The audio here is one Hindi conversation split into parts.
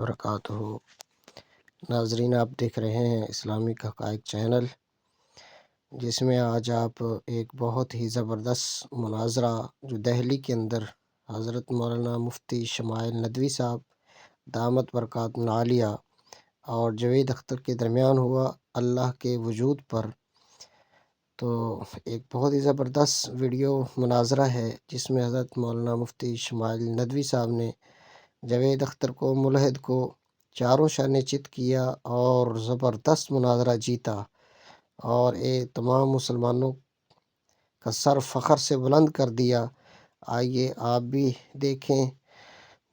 वबरकातुहू। नाजरीन, आप देख रहे हैं इस्लामिक हक़ाइक़ चैनल, जिसमें आज आप एक बहुत ही ज़बरदस्त मुनाज़रा जो दिल्ली के अंदर हज़रत मौलाना मुफ्ती शमाइल नदवी साहब दामत बरकातुहू आलिया और जावेद अख्तर के दरमियान हुआ अल्लाह के वजूद पर। तो एक बहुत ही ज़बरदस्त वीडियो मुनाज़रा है जिसमें हज़रत मौलाना मुफ्ती शमाइल नदवी साहब ने जावेद अख्तर को, मुलहिद को चारों शाने चित किया और ज़बरदस्त मुनाज़रा जीता और ये तमाम मुसलमानों का सर फ़ख्र से बुलंद कर दिया। आइए आप भी देखें,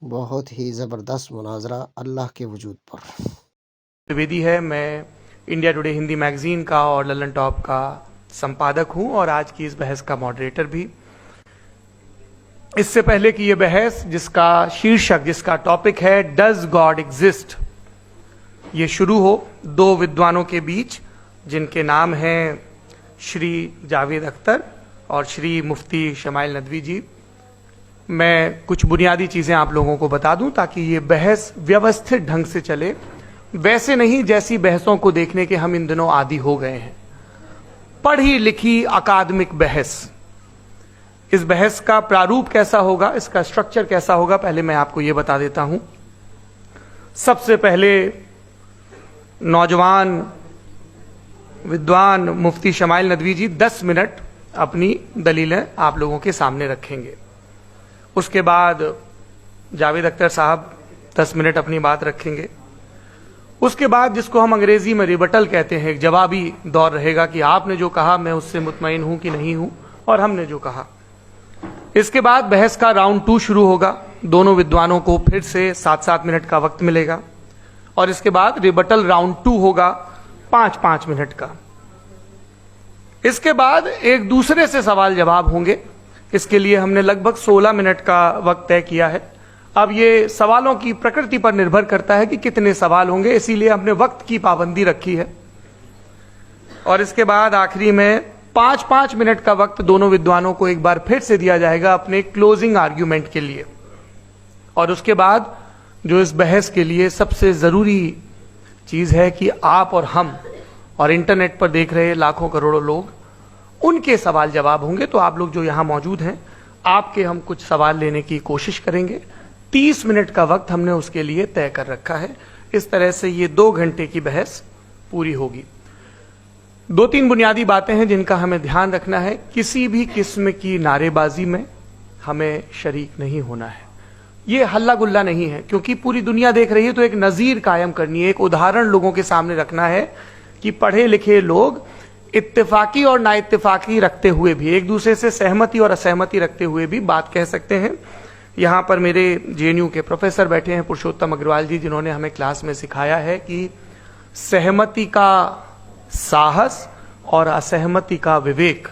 बहुत ही ज़बरदस्त मुनाज़रा अल्लाह के वजूद पर। द्विवेदी है। मैं इंडिया टुडे हिंदी मैगजीन का और ललन टॉप का संपादक हूं और आज की इस बहस का मॉडरेटर भी। इससे पहले कि ये बहस, जिसका शीर्षक, जिसका टॉपिक है डज गॉड एग्जिस्ट, ये शुरू हो दो विद्वानों के बीच जिनके नाम हैं श्री जावेद अख्तर और श्री मुफ्ती शमाइल नदवी जी, मैं कुछ बुनियादी चीजें आप लोगों को बता दूं ताकि ये बहस व्यवस्थित ढंग से चले। वैसे नहीं जैसी बहसों को देखने के हम इन दिनों आदी हो गए हैं, पढ़ी लिखी अकादमिक बहस। इस बहस का प्रारूप कैसा होगा, इसका स्ट्रक्चर कैसा होगा, पहले मैं आपको यह बता देता हूं। सबसे पहले नौजवान विद्वान मुफ्ती शमाइल नदवी जी 10 मिनट अपनी दलीलें आप लोगों के सामने रखेंगे। उसके बाद जावेद अख्तर साहब 10 मिनट अपनी बात रखेंगे। उसके बाद जिसको हम अंग्रेजी में रिबटल कहते हैं, एक जवाबी दौर रहेगा कि आपने जो कहा मैं उससे मुतमईन हूं कि नहीं हूं और हमने जो कहा। इसके बाद बहस का राउंड 2 शुरू होगा। दोनों विद्वानों को फिर से 7-7 मिनट का वक्त मिलेगा और इसके बाद रिबटल राउंड 2 होगा 5-5 मिनट का। इसके बाद एक दूसरे से सवाल जवाब होंगे। इसके लिए हमने लगभग 16 मिनट का वक्त तय किया है। अब ये सवालों की प्रकृति पर निर्भर करता है कि कितने सवाल होंगे, इसीलिए हमने वक्त की पाबंदी रखी है। और इसके बाद आखिरी में 5-5 मिनट का वक्त दोनों विद्वानों को एक बार फिर से दिया जाएगा अपने क्लोजिंग आर्ग्यूमेंट के लिए। और उसके बाद जो इस बहस के लिए सबसे जरूरी चीज है कि आप और हम और इंटरनेट पर देख रहे लाखों करोड़ों लोग, उनके सवाल जवाब होंगे। तो आप लोग जो यहां मौजूद हैं, आपके हम कुछ सवाल लेने की कोशिश करेंगे। 30 मिनट का वक्त हमने उसके लिए तय कर रखा है। इस तरह से ये 2 घंटे की बहस पूरी होगी। 2-3 बुनियादी बातें हैं जिनका हमें ध्यान रखना है। किसी भी किस्म की नारेबाजी में हमें शरीक नहीं होना है। ये हल्ला गुल्ला नहीं है, क्योंकि पूरी दुनिया देख रही है, तो एक नजीर कायम करनी है, एक उदाहरण लोगों के सामने रखना है कि पढ़े लिखे लोग इत्तेफाकी और ना इत्तेफाकी रखते हुए भी, एक दूसरे से सहमति और असहमति रखते हुए भी बात कह सकते हैं। यहां पर मेरे जेएनयू के प्रोफेसर बैठे हैं, पुरुषोत्तम अग्रवाल जी, जिन्होंने हमें क्लास में सिखाया है कि सहमति का साहस और असहमति का विवेक,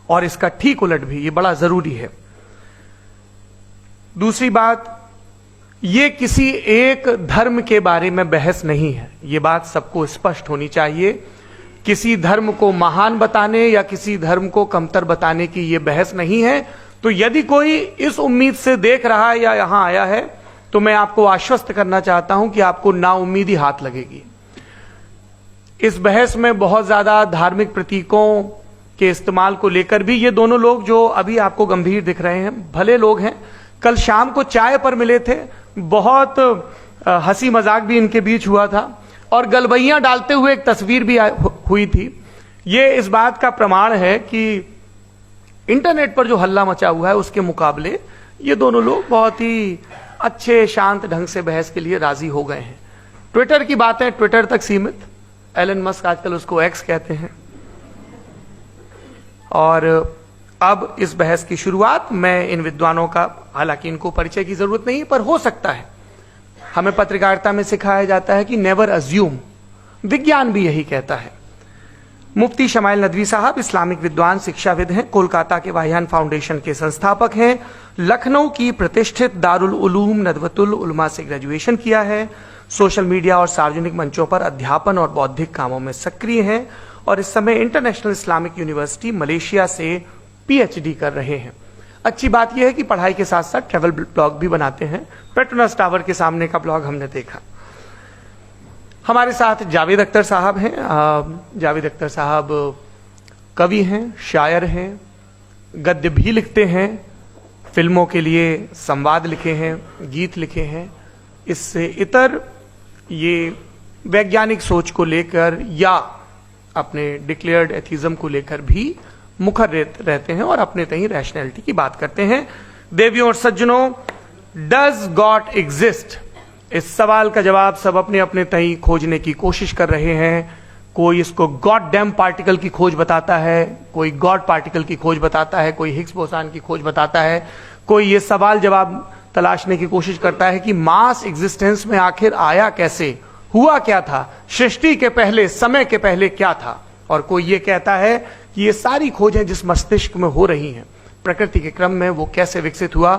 और इसका ठीक उलट भी, ये बड़ा जरूरी है। दूसरी बात, ये किसी एक धर्म के बारे में बहस नहीं है, ये बात सबको स्पष्ट होनी चाहिए। किसी धर्म को महान बताने या किसी धर्म को कमतर बताने की ये बहस नहीं है। तो यदि कोई इस उम्मीद से देख रहा है या यहां आया है, तो मैं आपको आश्वस्त करना चाहता हूं कि आपको नाउम्मीदी हाथ लगेगी। इस बहस में बहुत ज्यादा धार्मिक प्रतीकों के इस्तेमाल को लेकर भी ये दोनों लोग जो अभी आपको गंभीर दिख रहे हैं, भले लोग हैं। कल शाम को चाय पर मिले थे, बहुत हंसी मजाक भी इनके बीच हुआ था और गलबैयां डालते हुए एक तस्वीर भी हुई थी। ये इस बात का प्रमाण है कि इंटरनेट पर जो हल्ला मचा हुआ है उसके मुकाबले ये दोनों लोग बहुत ही अच्छे शांत ढंग से बहस के लिए राजी हो गए हैं। ट्विटर की बातें ट्विटर तक सीमित, एलन मस्क आजकल उसको एक्स कहते हैं। और अब इस बहस की शुरुआत मैं इन विद्वानों का, हालांकि इनको परिचय की जरूरत नहीं, पर हो सकता है, हमें पत्रकारिता में सिखाया जाता है कि नेवर अज्यूम, विज्ञान भी यही कहता है। मुफ्ती शमाइल नदवी साहब इस्लामिक विद्वान, शिक्षाविद हैं, कोलकाता के वाहियान फाउंडेशन के संस्थापक हैं, लखनऊ की प्रतिष्ठित दारुल उलूम नदवतुल उलमा से ग्रेजुएशन किया है, सोशल मीडिया और सार्वजनिक मंचों पर अध्यापन और बौद्धिक कामों में सक्रिय हैं और इस समय इंटरनेशनल इस्लामिक यूनिवर्सिटी मलेशिया से पीएचडी कर रहे हैं। अच्छी बात यह है कि पढ़ाई के साथ साथ ट्रैवल ब्लॉग भी बनाते हैं। पेट्रोनस टावर के सामने का ब्लॉग हमने देखा। हमारे साथ जावेद अख्तर साहब हैं। जावेद अख्तर साहब कवि हैं, शायर हैं, गद्य भी लिखते हैं, फिल्मों के लिए संवाद लिखे हैं, गीत लिखे हैं। इससे इतर ये वैज्ञानिक सोच को लेकर या अपने डिक्लेयर्ड एथिज्म को लेकर भी मुखर रहते हैं और अपने तहीं रैशनैलिटी की बात करते हैं। देवियों और सज्जनों, डज गॉड एग्जिस्ट? इस सवाल का जवाब सब अपने अपने तहीं खोजने की कोशिश कर रहे हैं। कोई इसको गॉड डैम पार्टिकल की खोज बताता है, कोई गॉड पार्टिकल की खोज बताता है, कोई हिग्स बोसान की खोज बताता है, कोई ये सवाल जवाब तलाशने की कोशिश करता है कि मास एग्जिस्टेंस में आखिर आया कैसे, हुआ क्या था, सृष्टि के पहले, समय के पहले क्या था। और कोई ये कहता है कि ये सारी खोजें जिस मस्तिष्क में हो रही हैं प्रकृति के क्रम में, वो कैसे विकसित हुआ।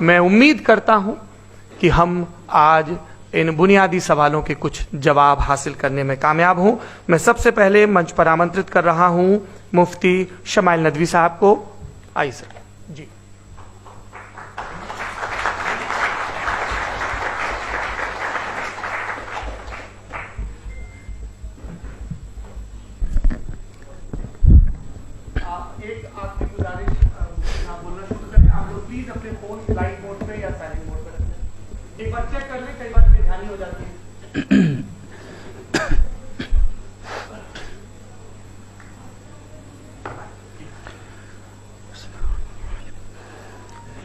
मैं उम्मीद करता हूं कि हम आज इन बुनियादी सवालों के कुछ जवाब हासिल करने में कामयाब हूं। मैं सबसे पहले मंच पर आमंत्रित कर रहा हूं मुफ्ती शमाइल नदवी साहब को। आइए सर जी। एक आपकी गुजारिश, आप बोलना शुरू करें। आप लोग प्लीज अपने फोन फ्लाइट मोड पे या साइलेंट मोड पे रखें। एक बार चेक कर लें, कई बार बेध्यानी हो जाती है।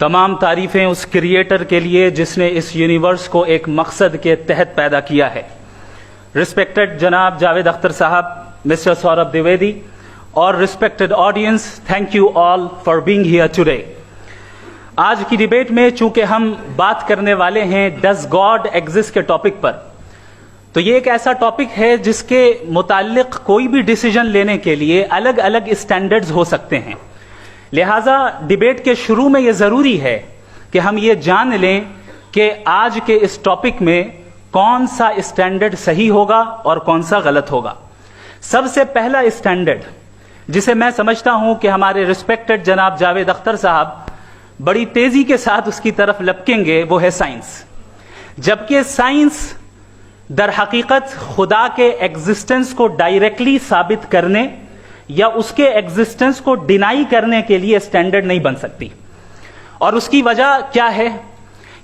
तमाम तारीफें उस क्रिएटर के लिए जिसने इस यूनिवर्स को एक मकसद के तहत पैदा किया है। रिस्पेक्टेड जनाब जावेद अख्तर साहब, मिस्टर सौरभ द्विवेदी और respected audience, thank you all for being here today. आज की डिबेट में चूंकि हम बात करने वाले हैं डज गॉड एग्जिस्ट के टॉपिक पर, तो ये एक ऐसा टॉपिक है जिसके मुताल्लिक कोई भी डिसीजन लेने के लिए अलग अलग स्टैंडर्ड्स हो सकते हैं। लिहाजा डिबेट के शुरू में यह जरूरी है कि हम ये जान लें कि आज के इस टॉपिक में कौन सा स्टैंडर्ड सही होगा और कौन सा गलत होगा। सबसे पहला स्टैंडर्ड जिसे मैं समझता हूं कि हमारे रिस्पेक्टेड जनाब जावेद अख्तर साहब बड़ी तेजी के साथ उसकी तरफ लपकेंगे, वो है साइंस। जबकि साइंस दर हकीकत खुदा के एग्जिस्टेंस को डायरेक्टली साबित करने या उसके एग्जिस्टेंस को डिनाई करने के लिए स्टैंडर्ड नहीं बन सकती। और उसकी वजह क्या है,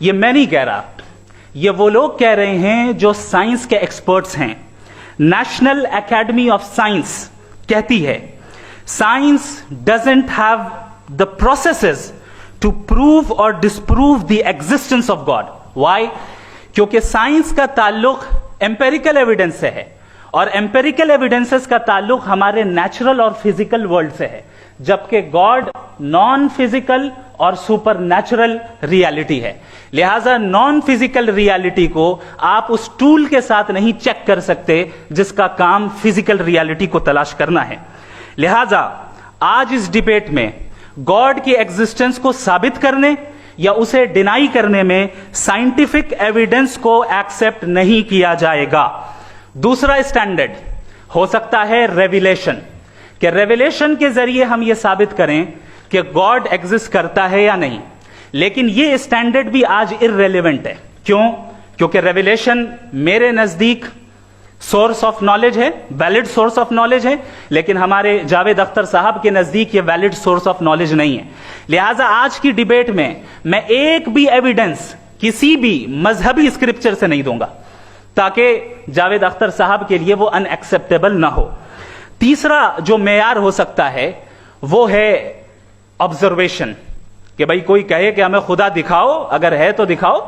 ये मैं नहीं कह रहा, ये वो लोग कह रहे हैं जो साइंस के एक्सपर्ट्स हैं। नेशनल एकेडमी ऑफ साइंस कहती है science doesn't have the processes to prove और disprove the existence of God. Why? क्योंकि साइंस का ताल्लुक एम्पेरिकल एविडेंस से है और एम्पेरिकल एविडेंसेस का ताल्लुक हमारे नेचुरल और फिजिकल वर्ल्ड से है, जबकि गॉड नॉन फिजिकल और सुपर नेचुरल रियलिटी है। लिहाजा नॉन फिजिकल रियलिटी को आप उस टूल के साथ नहीं चेक कर सकते जिसका काम फिजिकल रियलिटी को तलाश करना है। लिहाजा आज इस डिबेट में गॉड की एग्जिस्टेंस को साबित करने या उसे डिनाई करने में साइंटिफिक एविडेंस को एक्सेप्ट नहीं किया जाएगा। दूसरा स्टैंडर्ड हो सकता है रेविलेशन, कि रेविलेशन के जरिए हम यह साबित करें कि गॉड एग्जिस्ट करता है या नहीं। लेकिन यह स्टैंडर्ड भी आज इररेलेवेंट है। क्यों? क्योंकि रेविलेशन मेरे नजदीक सोर्स ऑफ नॉलेज है, वैलिड सोर्स ऑफ नॉलेज है, लेकिन हमारे जावेद अख्तर साहब के नजदीक ये वैलिड सोर्स ऑफ नॉलेज नहीं है। लिहाजा आज की डिबेट में मैं एक भी एविडेंस किसी भी मजहबी स्क्रिप्चर से नहीं दूंगा ताकि जावेद अख्तर साहब के लिए वो अनएक्सेप्टेबल ना हो। तीसरा जो मेयार हो सकता है वो है ऑब्जर्वेशन, कि भाई कोई कहे कि हमें खुदा दिखाओ, अगर है तो दिखाओ,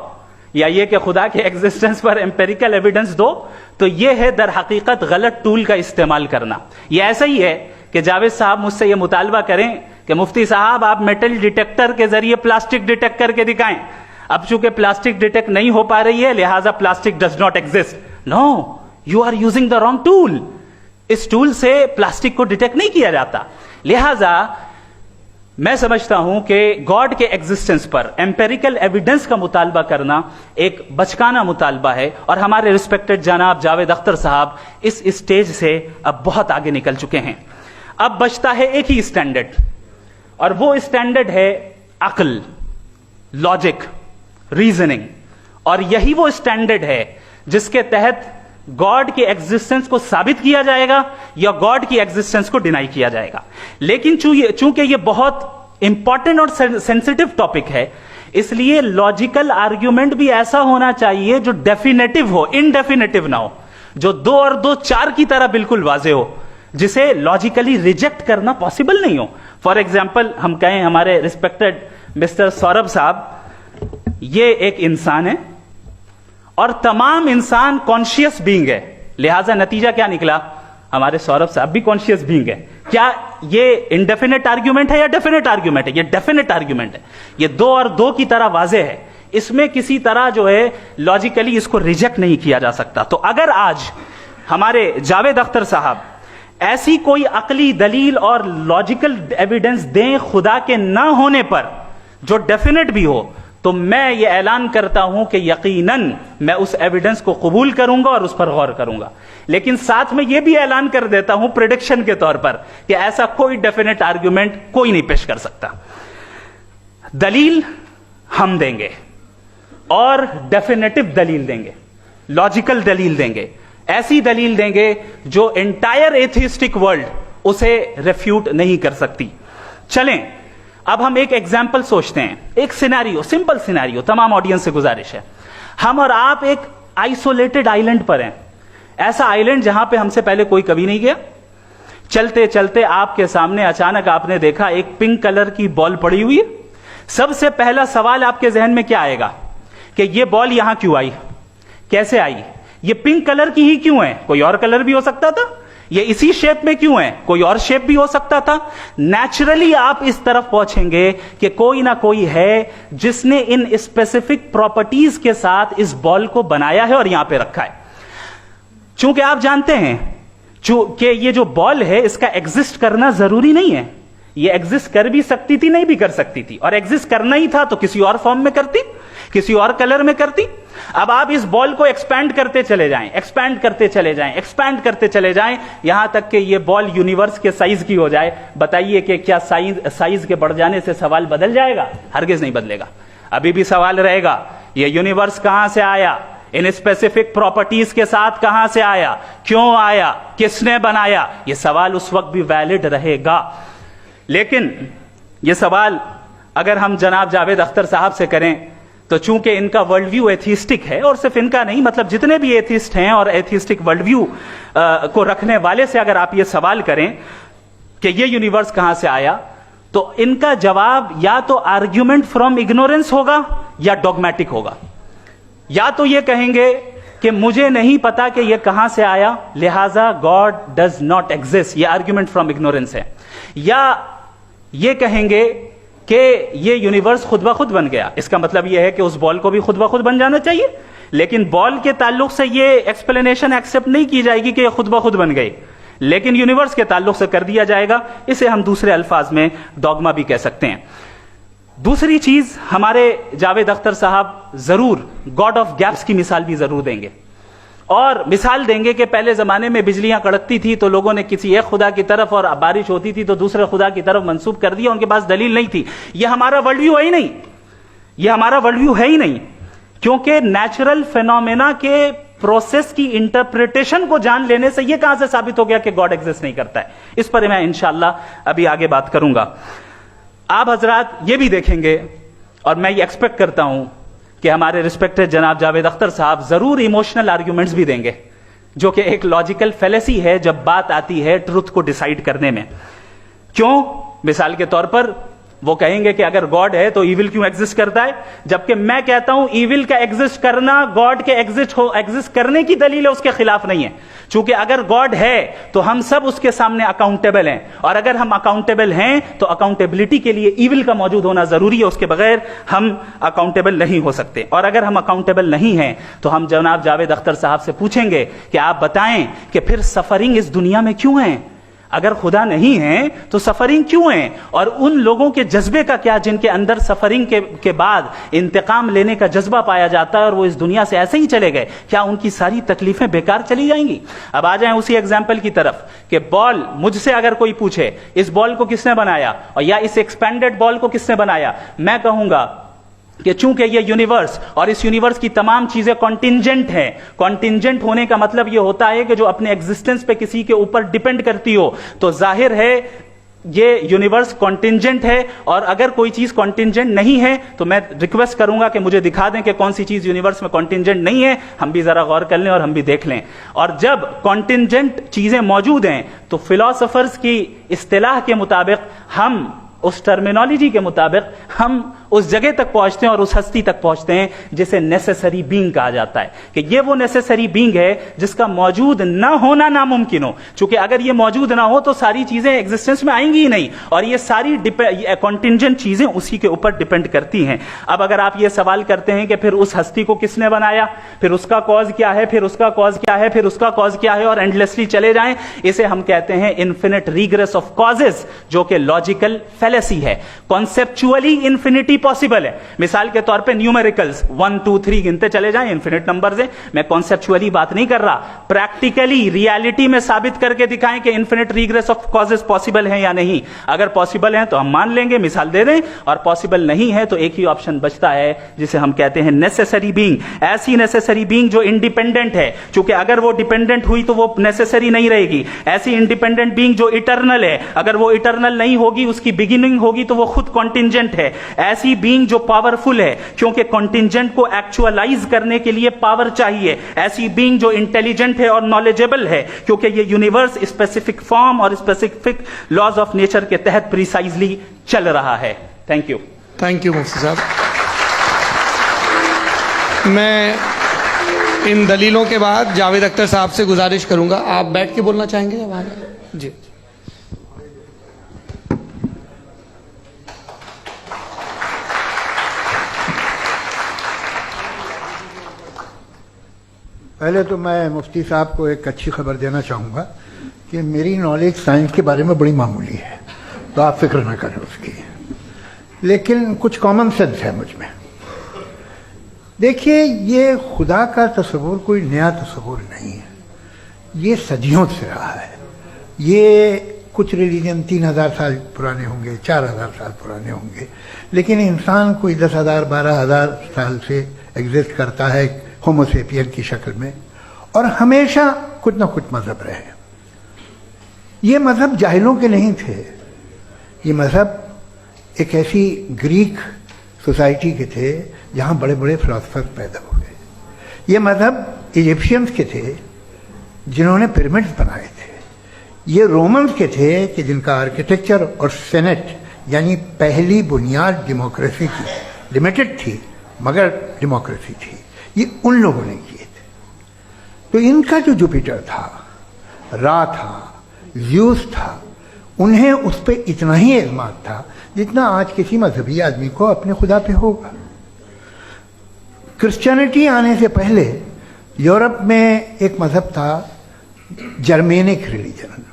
या ये कि खुदा के एग्जिस्टेंस पर एम्पेरिकल एविडेंस दो, तो ये है दर हकीकत गलत टूल का इस्तेमाल करना। ये ऐसा ही है कि जावेद साहब मुझसे ये मुतालबा करें कि मुफ्ती साहब आप मेटल डिटेक्टर के जरिए प्लास्टिक डिटेक्ट करके दिखाएं। अब चूंकि प्लास्टिक डिटेक्ट नहीं हो पा रही है लिहाजा plastic does not exist. No, you are using the wrong tool. इस टूल से प्लास्टिक को डिटेक्ट नहीं किया जाता। लिहाजा मैं समझता हूं कि गॉड के एग्जिस्टेंस पर एम्पेरिकल एविडेंस का मुतालबा करना एक बचकाना मुतालबा है और हमारे रिस्पेक्टेड जनाब जावेद अख्तर साहब इस स्टेज से अब बहुत आगे निकल चुके हैं। अब बचता है एक ही स्टैंडर्ड और वो स्टैंडर्ड है अक्ल, लॉजिक, रीजनिंग, और यही वो स्टैंडर्ड है जिसके तहत गॉड के एग्जिस्टेंस को साबित किया जाएगा या गॉड की एग्जिस्टेंस को डिनाई किया जाएगा। लेकिन चूंकि ये बहुत इंपॉर्टेंट और सेंसिटिव टॉपिक है, इसलिए लॉजिकल आर्ग्यूमेंट भी ऐसा होना चाहिए जो डेफिनेटिव हो, इनडेफिनेटिव ना हो, जो 2 और 2 4 की तरह बिल्कुल वाजे हो, जिसे लॉजिकली रिजेक्ट करना पॉसिबल नहीं हो। फॉर एग्जाम्पल हम कहें हमारे रिस्पेक्टेड मिस्टर सौरभ साहब, ये एक इंसान है और तमाम इंसान कॉन्शियस बीइंग है, लिहाजा नतीजा क्या निकला, हमारे सौरभ साहब भी कॉन्शियस बीइंग है। क्या ये इनडेफिनेट आर्ग्यूमेंट है या डेफिनेट आर्ग्यूमेंट है? ये डेफिनेट आर्ग्यूमेंट है, ये 2 और 2 की तरह वाजे है, इसमें किसी तरह जो है लॉजिकली इसको रिजेक्ट नहीं किया जा सकता। तो अगर आज हमारे जावेद अख्तर साहब ऐसी कोई अकली दलील और लॉजिकल एविडेंस दें खुदा के ना होने पर जो डेफिनेट भी हो, तो मैं ये ऐलान करता हूं कि यकीनन मैं उस एविडेंस को कबूल करूंगा और उस पर गौर करूंगा। लेकिन साथ में यह भी ऐलान कर देता हूं प्रेडिक्शन के तौर पर कि ऐसा कोई डेफिनेट आर्ग्यूमेंट कोई नहीं पेश कर सकता। दलील हम देंगे और डेफिनेटिव दलील देंगे, लॉजिकल दलील देंगे, ऐसी दलील देंगे जो एंटायर एथिस्टिक वर्ल्ड उसे रेफ्यूट नहीं कर सकती। चलें अब हम एक एग्जाम्पल सोचते हैं, एक सिनेरियो, सिंपल सिनेरियो, तमाम ऑडियंस से गुजारिश है, हम और आप एक आइसोलेटेड आइलैंड पर हैं, ऐसा आइलैंड जहां पे हमसे पहले कोई कभी नहीं गया। चलते चलते आपके सामने अचानक आपने देखा एक पिंक कलर की बॉल पड़ी हुई है। सबसे पहला सवाल आपके जहन में क्या आएगा कि यह बॉल यहां क्यों आई, कैसे आई, ये पिंक कलर की ही क्यों है, कोई और कलर भी हो सकता था, ये इसी शेप में क्यों है, कोई और शेप भी हो सकता था। नेचुरली आप इस तरफ पहुंचेंगे कि कोई ना कोई है जिसने इन स्पेसिफिक प्रॉपर्टीज के साथ इस बॉल को बनाया है और यहां पे रखा है। चूंकि आप जानते हैं कि ये जो बॉल है इसका एग्जिस्ट करना जरूरी नहीं है, ये एग्जिस्ट कर भी सकती थी, नहीं भी कर सकती थी, और एग्जिस्ट करना ही था तो किसी और फॉर्म में करती, किसी और कलर में करती। अब आप इस बॉल को एक्सपैंड करते चले जाएं, एक्सपैंड करते चले जाएं, एक्सपैंड करते चले जाएं, यहां तक कि ये बॉल यूनिवर्स के साइज की हो जाए। बताइए कि क्या साइज के बढ़ जाने से सवाल बदल जाएगा? हरगिज नहीं बदलेगा, अभी भी सवाल रहेगा ये यूनिवर्स कहां से आया, इन स्पेसिफिक प्रॉपर्टीज के साथ कहां से आया, क्यों आया, किसने बनाया, यह सवाल उस वक्त भी वैलिड रहेगा। लेकिन यह सवाल अगर हम जनाब जावेद अख्तर साहब से करें तो चूंकि इनका वर्ल्ड व्यू एथिस्टिक है, और सिर्फ इनका नहीं, मतलब जितने भी एथिस्ट हैं और एथिस्टिक वर्ल्ड व्यू को रखने वाले से अगर आप ये सवाल करें कि ये यूनिवर्स कहां से आया, तो इनका जवाब या तो आर्ग्यूमेंट फ्रॉम इग्नोरेंस होगा या डॉगमेटिक होगा। या तो ये कहेंगे कि मुझे नहीं पता कि ये कहां से आया, लिहाजा गॉड डज नॉट एग्जिस्ट, ये आर्ग्यूमेंट फ्रॉम इग्नोरेंस है, या ये कहेंगे कि ये यूनिवर्स खुद ब खुद बन गया। इसका मतलब यह है कि उस बॉल को भी खुद ब खुद बन जाना चाहिए, लेकिन बॉल के ताल्लुक से ये एक्सप्लेनेशन एक्सेप्ट नहीं की जाएगी कि ये खुद ब खुद बन गई, लेकिन यूनिवर्स के ताल्लुक से कर दिया जाएगा। इसे हम दूसरे अल्फाज में डॉगमा भी कह सकते हैं। दूसरी चीज, हमारे जावेद अख्तर साहब जरूर गॉड ऑफ गैप्स की मिसाल भी जरूर देंगे, और मिसाल देंगे कि पहले जमाने में बिजलियां कड़कती थी तो लोगों ने किसी एक खुदा की तरफ, और बारिश होती थी तो दूसरे खुदा की तरफ मंसूब कर दिया, उनके पास दलील नहीं थी। यह हमारा वर्ल्ड व्यू है ही नहीं, यह हमारा वर्ल्ड व्यू है ही नहीं, क्योंकि नेचुरल फेनोमेना के प्रोसेस की इंटरप्रिटेशन को जान लेने से यह कहां से साबित हो गया कि गॉड एग्जिस्ट नहीं करता है। इस पर मैं इंशाअल्लाह अभी आगे बात करूंगा। आप हजरात ये भी देखेंगे, और मैं ये एक्सपेक्ट करता हूं कि हमारे रिस्पेक्टेड जनाब जावेद अख्तर साहब जरूर इमोशनल आर्ग्यूमेंट्स भी देंगे, जो कि एक लॉजिकल फेलेसी है जब बात आती है ट्रुथ को डिसाइड करने में। क्यों? मिसाल के तौर पर वो कहेंगे कि अगर गॉड है तो ईविल क्यों एग्जिस्ट करता है, जबकि मैं कहता हूं ईविल का एग्जिस्ट करना गॉड के एग्जिस्ट करने की दलील है, उसके खिलाफ नहीं है। चूंकि अगर गॉड है तो हम सब उसके सामने अकाउंटेबल हैं, और अगर हम अकाउंटेबल हैं तो अकाउंटेबिलिटी के लिए ईविल का मौजूद होना जरूरी है, उसके बगैर हम अकाउंटेबल नहीं हो सकते। और अगर हम अकाउंटेबल नहीं हैं तो हम जनाब जावेद अख्तर साहब से पूछेंगे कि आप बताएं कि फिर सफरिंग इस दुनिया में क्यों है। अगर खुदा नहीं है तो सफरिंग क्यों है? और उन लोगों के जज्बे का क्या जिनके अंदर सफरिंग के बाद इंतकाम लेने का जज्बा पाया जाता है और वो इस दुनिया से ऐसे ही चले गए, क्या उनकी सारी तकलीफें बेकार चली जाएंगी? अब आ जाएं उसी एग्जाम्पल की तरफ कि बॉल, मुझसे अगर कोई पूछे इस बॉल को किसने बनाया और या इस एक्सपेंडेड बॉल को किसने बनाया, मैं कहूंगा कि चूंकि ये यूनिवर्स और इस यूनिवर्स की तमाम चीजें कॉन्टिंजेंट हैं, कॉन्टिंजेंट होने का मतलब ये होता है कि जो अपने एग्जिस्टेंस पे किसी के ऊपर डिपेंड करती हो, तो जाहिर है ये यूनिवर्स कॉन्टिंजेंट है। और अगर कोई चीज कॉन्टिंजेंट नहीं है तो मैं रिक्वेस्ट करूंगा कि मुझे दिखा दें कि कौन सी चीज यूनिवर्स में कॉन्टिंजेंट नहीं है, हम भी जरा गौर कर लें और हम भी देख लें। और जब कॉन्टिंजेंट चीजें मौजूद हैं तो फिलोसोफर्स की इस्तिलाह के मुताबिक, हम उस टर्मिनोलॉजी के मुताबिक हम उस जगह तक पहुंचते हैं और उस हस्ती तक पहुंचते हैं जिसे नेसेसरी बीइंग कहा जाता है, कि ये वो नेसेसरी बीइंग है जिसका मौजूद ना होना नामुमकिन हो। क्योंकि अगर ये मौजूद ना हो तो सारी चीजें एग्जिस्टेंस में आएंगी ही नहीं, और ये सारी कॉन्टिंजेंट चीजें उसी के ऊपर डिपेंड करती हैं। अब अगर आप ये सवाल करते हैं कि फिर उस हस्ती को किसने बनाया, फिर उसका कॉज क्या है, फिर उसका कॉज क्या है, फिर उसका कॉज क्या है, और एंडलेसली चले जाएं, इसे हम कहते हैं इन्फिनिट रिग्रेस ऑफ कॉजेस, जो कि लॉजिकल फैलेसी है। कॉन्सेप्चुअली इंफिनिटी पॉसिबल है। मिसाल के तौर पे न्यूमेरिकल्स 1 2 3 गिनते चले जाएं, इन्फिनिट नंबर्स हैं। मैं कॉन्सेप्चुअली बात नहीं कर रहा, प्रैक्टिकली रियलिटी में साबित करके दिखाएं कि infinite regress of causes possible है या नहीं। अगर पॉसिबल है तो हम मान लेंगे, मिसाल दे दें, और पॉसिबल नहीं है तो एक ही ऑप्शन बचता है जिसे हम कहते हैं नेसेसरी बीइंग। ऐसी नेसेसरी बीइंग जो इंडिपेंडेंट है, क्योंकि अगर वो डिपेंडेंट हुई तो वो नेसेसरी नहीं रहेगी। ऐसी इंडिपेंडेंट बीइंग जो इटर्नल है, अगर वो इटर्नल नहीं होगी, उसकी बिगिनिंग होगी तो वो खुद कॉन्टिंजेंट है। ऐसी बीइंग जो पावरफुल है, क्योंकि कॉन्टिंजेंट को एक्चुअलाइज करने के लिए पावर चाहिए। ऐसी बीइंग जो इंटेलिजेंट है और नॉलेजेबल है, क्योंकि ये यूनिवर्स स्पेसिफिक फॉर्म और स्पेसिफिक लॉज ऑफ नेचर के तहत प्रिसाइजली चल रहा है। Thank you. थैंक यू मुफ्ती साहब। मैं इन दलीलों के बाद जावेद अख्तर साहब से गुजारिश करूंगा, आप बैठ के बोलना चाहेंगे या आगे? जी। पहले तो मैं मुफ्ती साहब को एक अच्छी खबर देना चाहूँगा कि मेरी नॉलेज साइंस के बारे में बड़ी मामूली है, तो आप फिक्र ना करें उसकी, लेकिन कुछ कॉमन सेंस है मुझ में। देखिए, ये खुदा का तस्वुर कोई नया तस्वुर नहीं है, ये सदियों से रहा है। ये कुछ रिलीजन 3000 साल पुराने होंगे, 4000 साल पुराने होंगे, लेकिन इंसान कोई 10,000 12,000 साल से एग्जिस्ट करता है होमोसेपियन की शक्ल में, और हमेशा कुछ ना कुछ मजहब रहे। ये मजहब जाहिलों के नहीं थे, ये मजहब एक ऐसी ग्रीक सोसाइटी के थे जहाँ बड़े बड़े फिलोसफर पैदा हो गए। ये मजहब इजिप्शियंस के थे जिन्होंने पिरामिड्स बनाए थे। ये रोमन्स के थे कि जिनका आर्किटेक्चर और सेनेट यानी पहली बुनियाद डेमोक्रेसी की, लिमिटेड थी मगर डेमोक्रेसी थी, ये उन लोगों ने किए थे। तो इनका जो जुपिटर था, रा था, ज़्यूस था, उन्हें उस पर इतना ही एतमाद था जितना आज किसी मजहबी आदमी को अपने खुदा पे होगा। क्रिश्चियनिटी आने से पहले यूरोप में एक मजहब था, जर्मेनिक रिलीजन।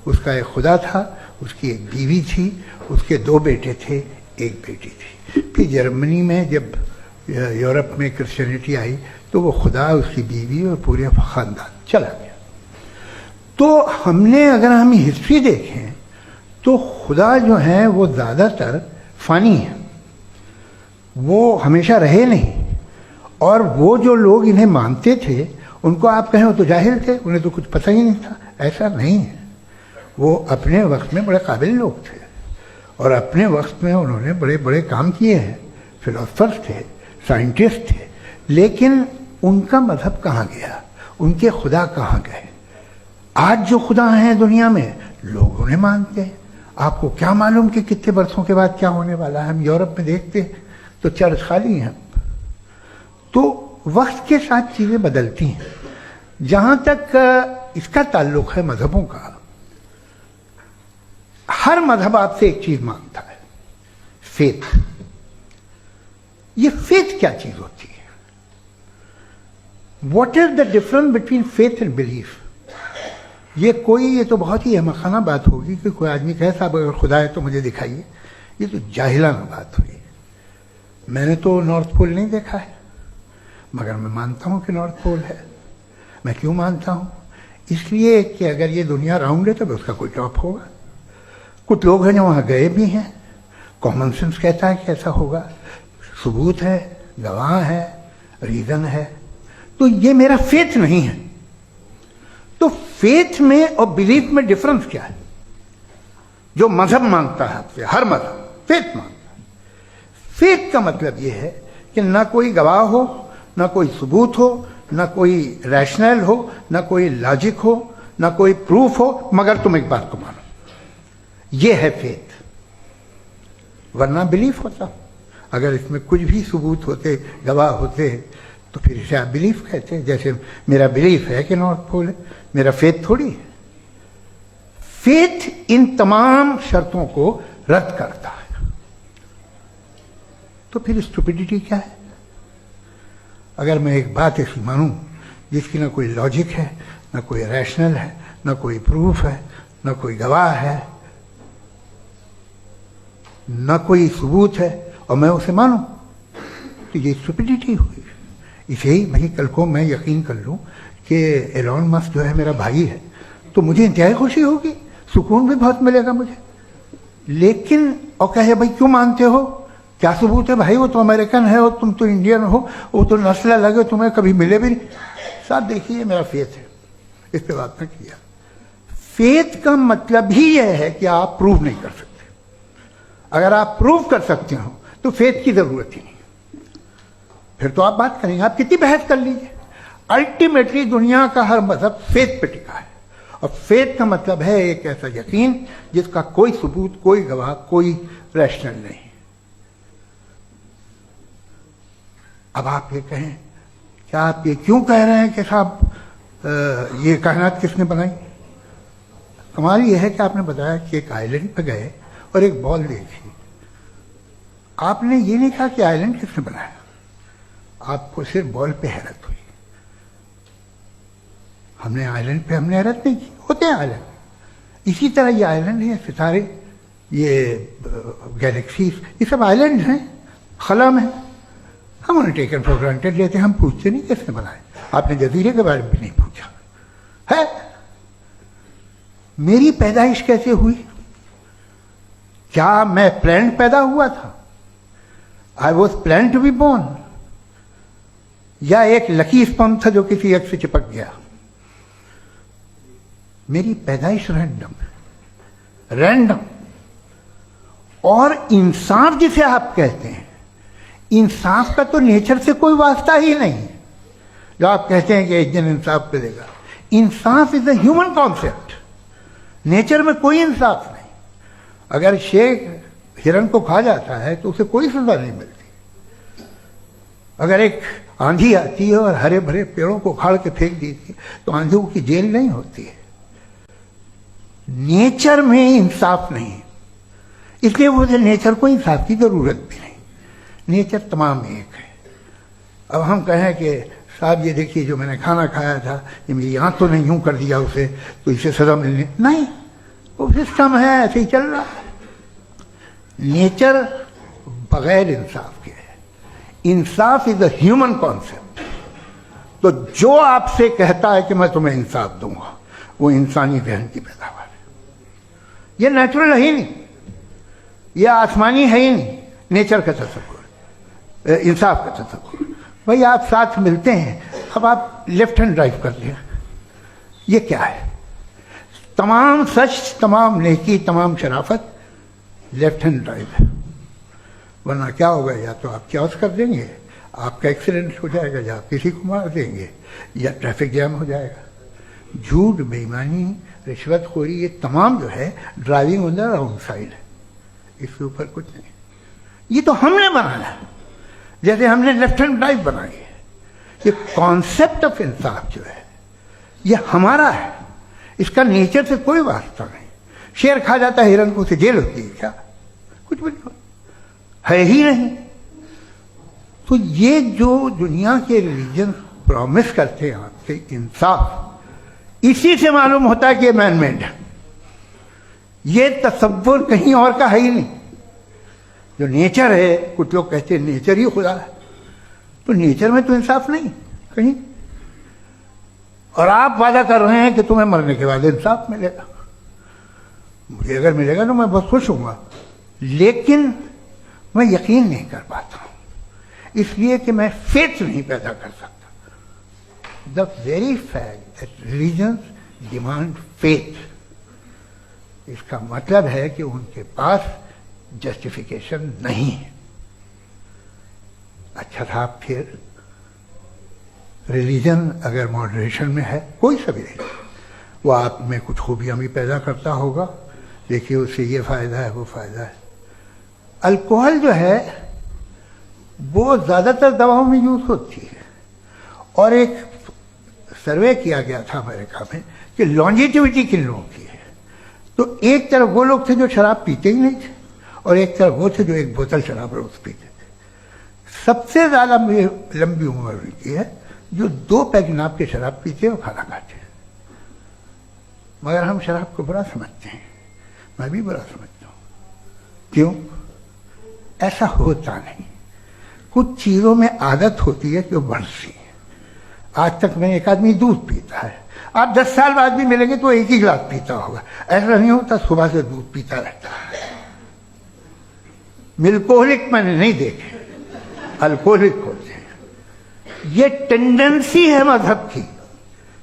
उसका एक खुदा था, उसकी एक बीवी थी, उसके 2 बेटे थे, एक बेटी थी। फिर जर्मनी में जब यूरोप में क्रिश्चियनिटी आई तो वो खुदा, उसकी बीवी और पूरे ख़ानदान चला गया। तो हमने, अगर हम हिस्ट्री देखें तो खुदा जो हैं वो ज़्यादातर फ़ानी हैं, वो हमेशा रहे नहीं। और वो जो लोग इन्हें मानते थे उनको आप कहें वो तो जाहिल थे, उन्हें तो कुछ पता ही नहीं था, ऐसा नहीं है। वो अपने वक्त में बड़े काबिल लोग थे और अपने वक्त में उन्होंने बड़े बड़े काम किए हैं, फिलोसफर्स थे, साइंटिस्ट थे, लेकिन उनका मजहब कहाँ गया, उनके खुदा कहाँ गए? आज जो खुदा हैं दुनिया में लोग उन्हें मानते हैं। आपको क्या मालूम कि कितने बरसों के बाद क्या होने वाला है? हम यूरोप में देखते हैं तो चर्च खाली हैं। तो वक्त के साथ चीज़ें बदलती हैं। जहाँ तक इसका ताल्लुक है मजहबों का, हर मजहब आपसे एक चीज़ मांगता है, फेथ। ये फेथ क्या चीज़ होती है? What is the difference between faith and belief? ये तो बहुत ही अहमखाना बात होगी कि कोई आदमी कहे साहब अगर खुदा है तो मुझे दिखाइए। ये तो जाहिलाना बात हुई। मैंने तो नॉर्थ पोल नहीं देखा है, मगर मैं मानता हूँ कि नॉर्थ पोल है। मैं क्यों मानता हूँ? इसलिए कि अगर ये दुनिया राउंड है तो उसका कोई टॉप होगा। कुछ लोग हैं जो वहाँ गए भी हैं, कॉमन सेंस कहता है कि ऐसा होगा, सबूत है, गवाह है, रीज़न है। तो ये मेरा फेथ नहीं है। तो फेथ में और बिलीफ में डिफरेंस क्या है? जो मजहब मानता है, हर मजहब फेथ मानता है। फेथ का मतलब ये है कि ना कोई गवाह हो, ना कोई सबूत हो, ना कोई रैशनल हो, ना कोई लॉजिक हो, ना कोई प्रूफ हो, मगर तुम एक बात को मानो। ये है फेथ। वरना बिलीफ होता। अगर इसमें कुछ भी सबूत होते, गवाह होते, तो फिर इसे आप बिलीफ कहते हैं। जैसे मेरा बिलीफ है कि नॉर्थ पोल है, मेरा फेथ थोड़ी है। फेथ इन तमाम शर्तों को रद्द करता है। तो फिर स्टुपिडिटी क्या है? अगर मैं एक बात ऐसी मानूं जिसकी ना कोई लॉजिक है, ना कोई रैशनल है, ना कोई प्रूफ है, ना कोई गवाह है, ना कोई सबूत है, और मैं उसे मानूं, तो ये स्टुपिडिटी हुई। इसे ही भाई कल को मैं यकीन कर लूं कि एलॉन मस्क जो है मेरा भाई है, तो मुझे इंतहाई खुशी होगी, सुकून भी बहुत मिलेगा मुझे। लेकिन और कहे भाई क्यों मानते हो, क्या सबूत है भाई, वो तो अमेरिकन है और तुम तो इंडियन हो, वो तो नस्ल अलग है, तुम्हें कभी मिले भी नहीं। साहब देखिए मेरा फेथ है, इस पर बात न किया। फेथ का मतलब ही यह है कि आप प्रूव नहीं कर सकते। अगर आप प्रूव कर सकते हो तो फेथ की जरूरत ही नहीं, फिर तो आप बात करेंगे, आप कितनी बहस कर लीजिए। अल्टीमेटली दुनिया का हर मजहब फेथ पे टिका है, और फेथ का मतलब है एक ऐसा यकीन जिसका कोई सबूत, कोई गवाह, कोई रैशनल नहीं। अब आप ये कहें, क्या आप ये क्यों कह रहे हैं कि साहब ये कायनात किसने बनाई? कमाल ये है कि आपने बताया कि एक आइलैंड पे गए और एक बॉल देखी। आपने ये नहीं कहा कि आइलैंड किसने बनाया, आपको सिर्फ बॉल पे हैरत हुई। हमने आइलैंड पे हमने हैरत नहीं की, होते हैं आइलैंड। इसी तरह ये आइलैंड है, सितारे, ये गैलेक्सीज, ये सब आइलैंड हैं, खला में। हम उन्हें टेकन फॉर ग्रांटेड लेते हैं, हम पूछते नहीं किसने बनाए। आपने जजीरे के बारे में भी नहीं पूछा है। मेरी पैदाइश कैसे हुई? क्या मैं प्लान पैदा हुआ था? I was plan to be born, या एक लकी स्पर्म था जो किसी एग से चिपक गया? मेरी पैदाइश रैंडम। और इंसाफ जिसे आप कहते हैं, इंसाफ का तो नेचर से कोई वास्ता ही नहीं। जो आप कहते हैं कि एक दिन इंसाफ मिलेगा, इंसाफ is a human concept. Nature में कोई इंसाफ नहीं। अगर शेर हिरन को खा जाता है तो उसे कोई सजा नहीं मिलती। अगर एक आंधी आती है और हरे भरे पेड़ों को उखाड़ के फेंक देती है तो आंधियों की जेल नहीं होती है। नेचर में इंसाफ नहीं, इसलिए वो नेचर को इंसाफ की जरूरत भी नहीं। नेचर तमाम एक है। अब हम कहें कि साहब ये देखिए जो मैंने खाना खाया था, ये मेरी आंख तो नहीं यूं कर दिया उसे, तो इसे सजा मिलनी नहीं। वो सिस्टम है, ऐसे ही चल रहा है। नेचर बगैर इंसाफ के है। इंसाफ इज अ ह्यूमन कॉन्सेप्ट। तो जो आपसे कहता है कि मैं तुम्हें इंसाफ दूंगा, वो इंसानी जहन की पैदावार है। ये नेचुरल है ही नहीं, ये आसमानी है ही नहीं। नेचर का तसव्वुर, इंसाफ का तसव्वुर। भाई आप साथ मिलते हैं, अब आप लेफ्ट हैंड ड्राइव कर लिया, ये क्या है? तमाम सच, तमाम नेकी, तमाम शराफत लेफ्ट हैंड ड्राइव है। वरना क्या होगा, या तो आप क्रॉस कर देंगे, आपका एक्सीडेंट हो जाएगा, या आप किसी को मार देंगे, या ट्रैफिक जैम हो जाएगा। झूठ, बेईमानी, रिश्वतखोरी, ये तमाम जो है driving on the wrong side है। इसके ऊपर कुछ नहीं। ये तो हमने बनाया, जैसे हमने लेफ्ट हैंड ड्राइव बनाई है। ये कॉन्सेप्ट ऑफ इंसाफ जो है ये हमारा है, इसका नेचर से कोई वास्ता नहीं। शेर खा जाता है हिरन को, उसे जेल होती है क्या? कुछ भी नहीं, है ही नहीं। तो ये जो दुनिया के रिलीजन प्रॉमिस करते हैं आपसे इंसाफ, इसी से मालूम होता है कि ये मैन मेड है। ये तसव्वुर कहीं और का है ही नहीं। जो नेचर है, कुछ लोग कहते हैं नेचर ही खुदा है, तो नेचर में तो इंसाफ नहीं कहीं। और आप वादा कर रहे हैं कि तुम्हें मरने के बाद इंसाफ मिलेगा। मुझे अगर मिलेगा तो मैं बहुत खुश होऊंगा, लेकिन मैं यकीन नहीं कर पाता हूं, इसलिए कि मैं फेथ नहीं पैदा कर सकता। The very fact that religions demand faith, इसका मतलब है कि उनके पास जस्टिफिकेशन नहीं है। अच्छा था, फिर रिलीजन अगर मॉडरेशन में है, कोई सा भी नहीं, वो आप में कुछ खूबियां भी पैदा करता होगा, देखिए उससे ये फायदा है वो फायदा है। अल्कोहल जो है वो ज़्यादातर दवाओं में यूज होती है, और एक सर्वे किया गया था अमेरिका में कि लॉन्जेटिविटी किन लोगों की है, तो एक तरफ वो लोग थे जो शराब पीते ही नहीं थे, और एक तरफ वो थे जो एक बोतल शराब रोज पीते थे। सबसे ज़्यादा लंबी उम्र की है जो 2 पैग नाप के शराब पीते और खाना खाते हैं। मगर हम शराब को बुरा समझते हैं, मैं भी बुरा समझता हूँ। क्यों? ऐसा होता नहीं। कुछ चीज़ों में आदत होती है कि वो बढ़ती है। आज तक में एक आदमी दूध पीता है, आप 10 साल बाद भी मिलेंगे तो एक ही गिलास पीता होगा। ऐसा नहीं होता, सुबह से दूध पीता रहता है। मिल्कोहलिक मैंने नहीं देखे, अल्कोहलिक होते हैं। ये टेंडेंसी है मजहब की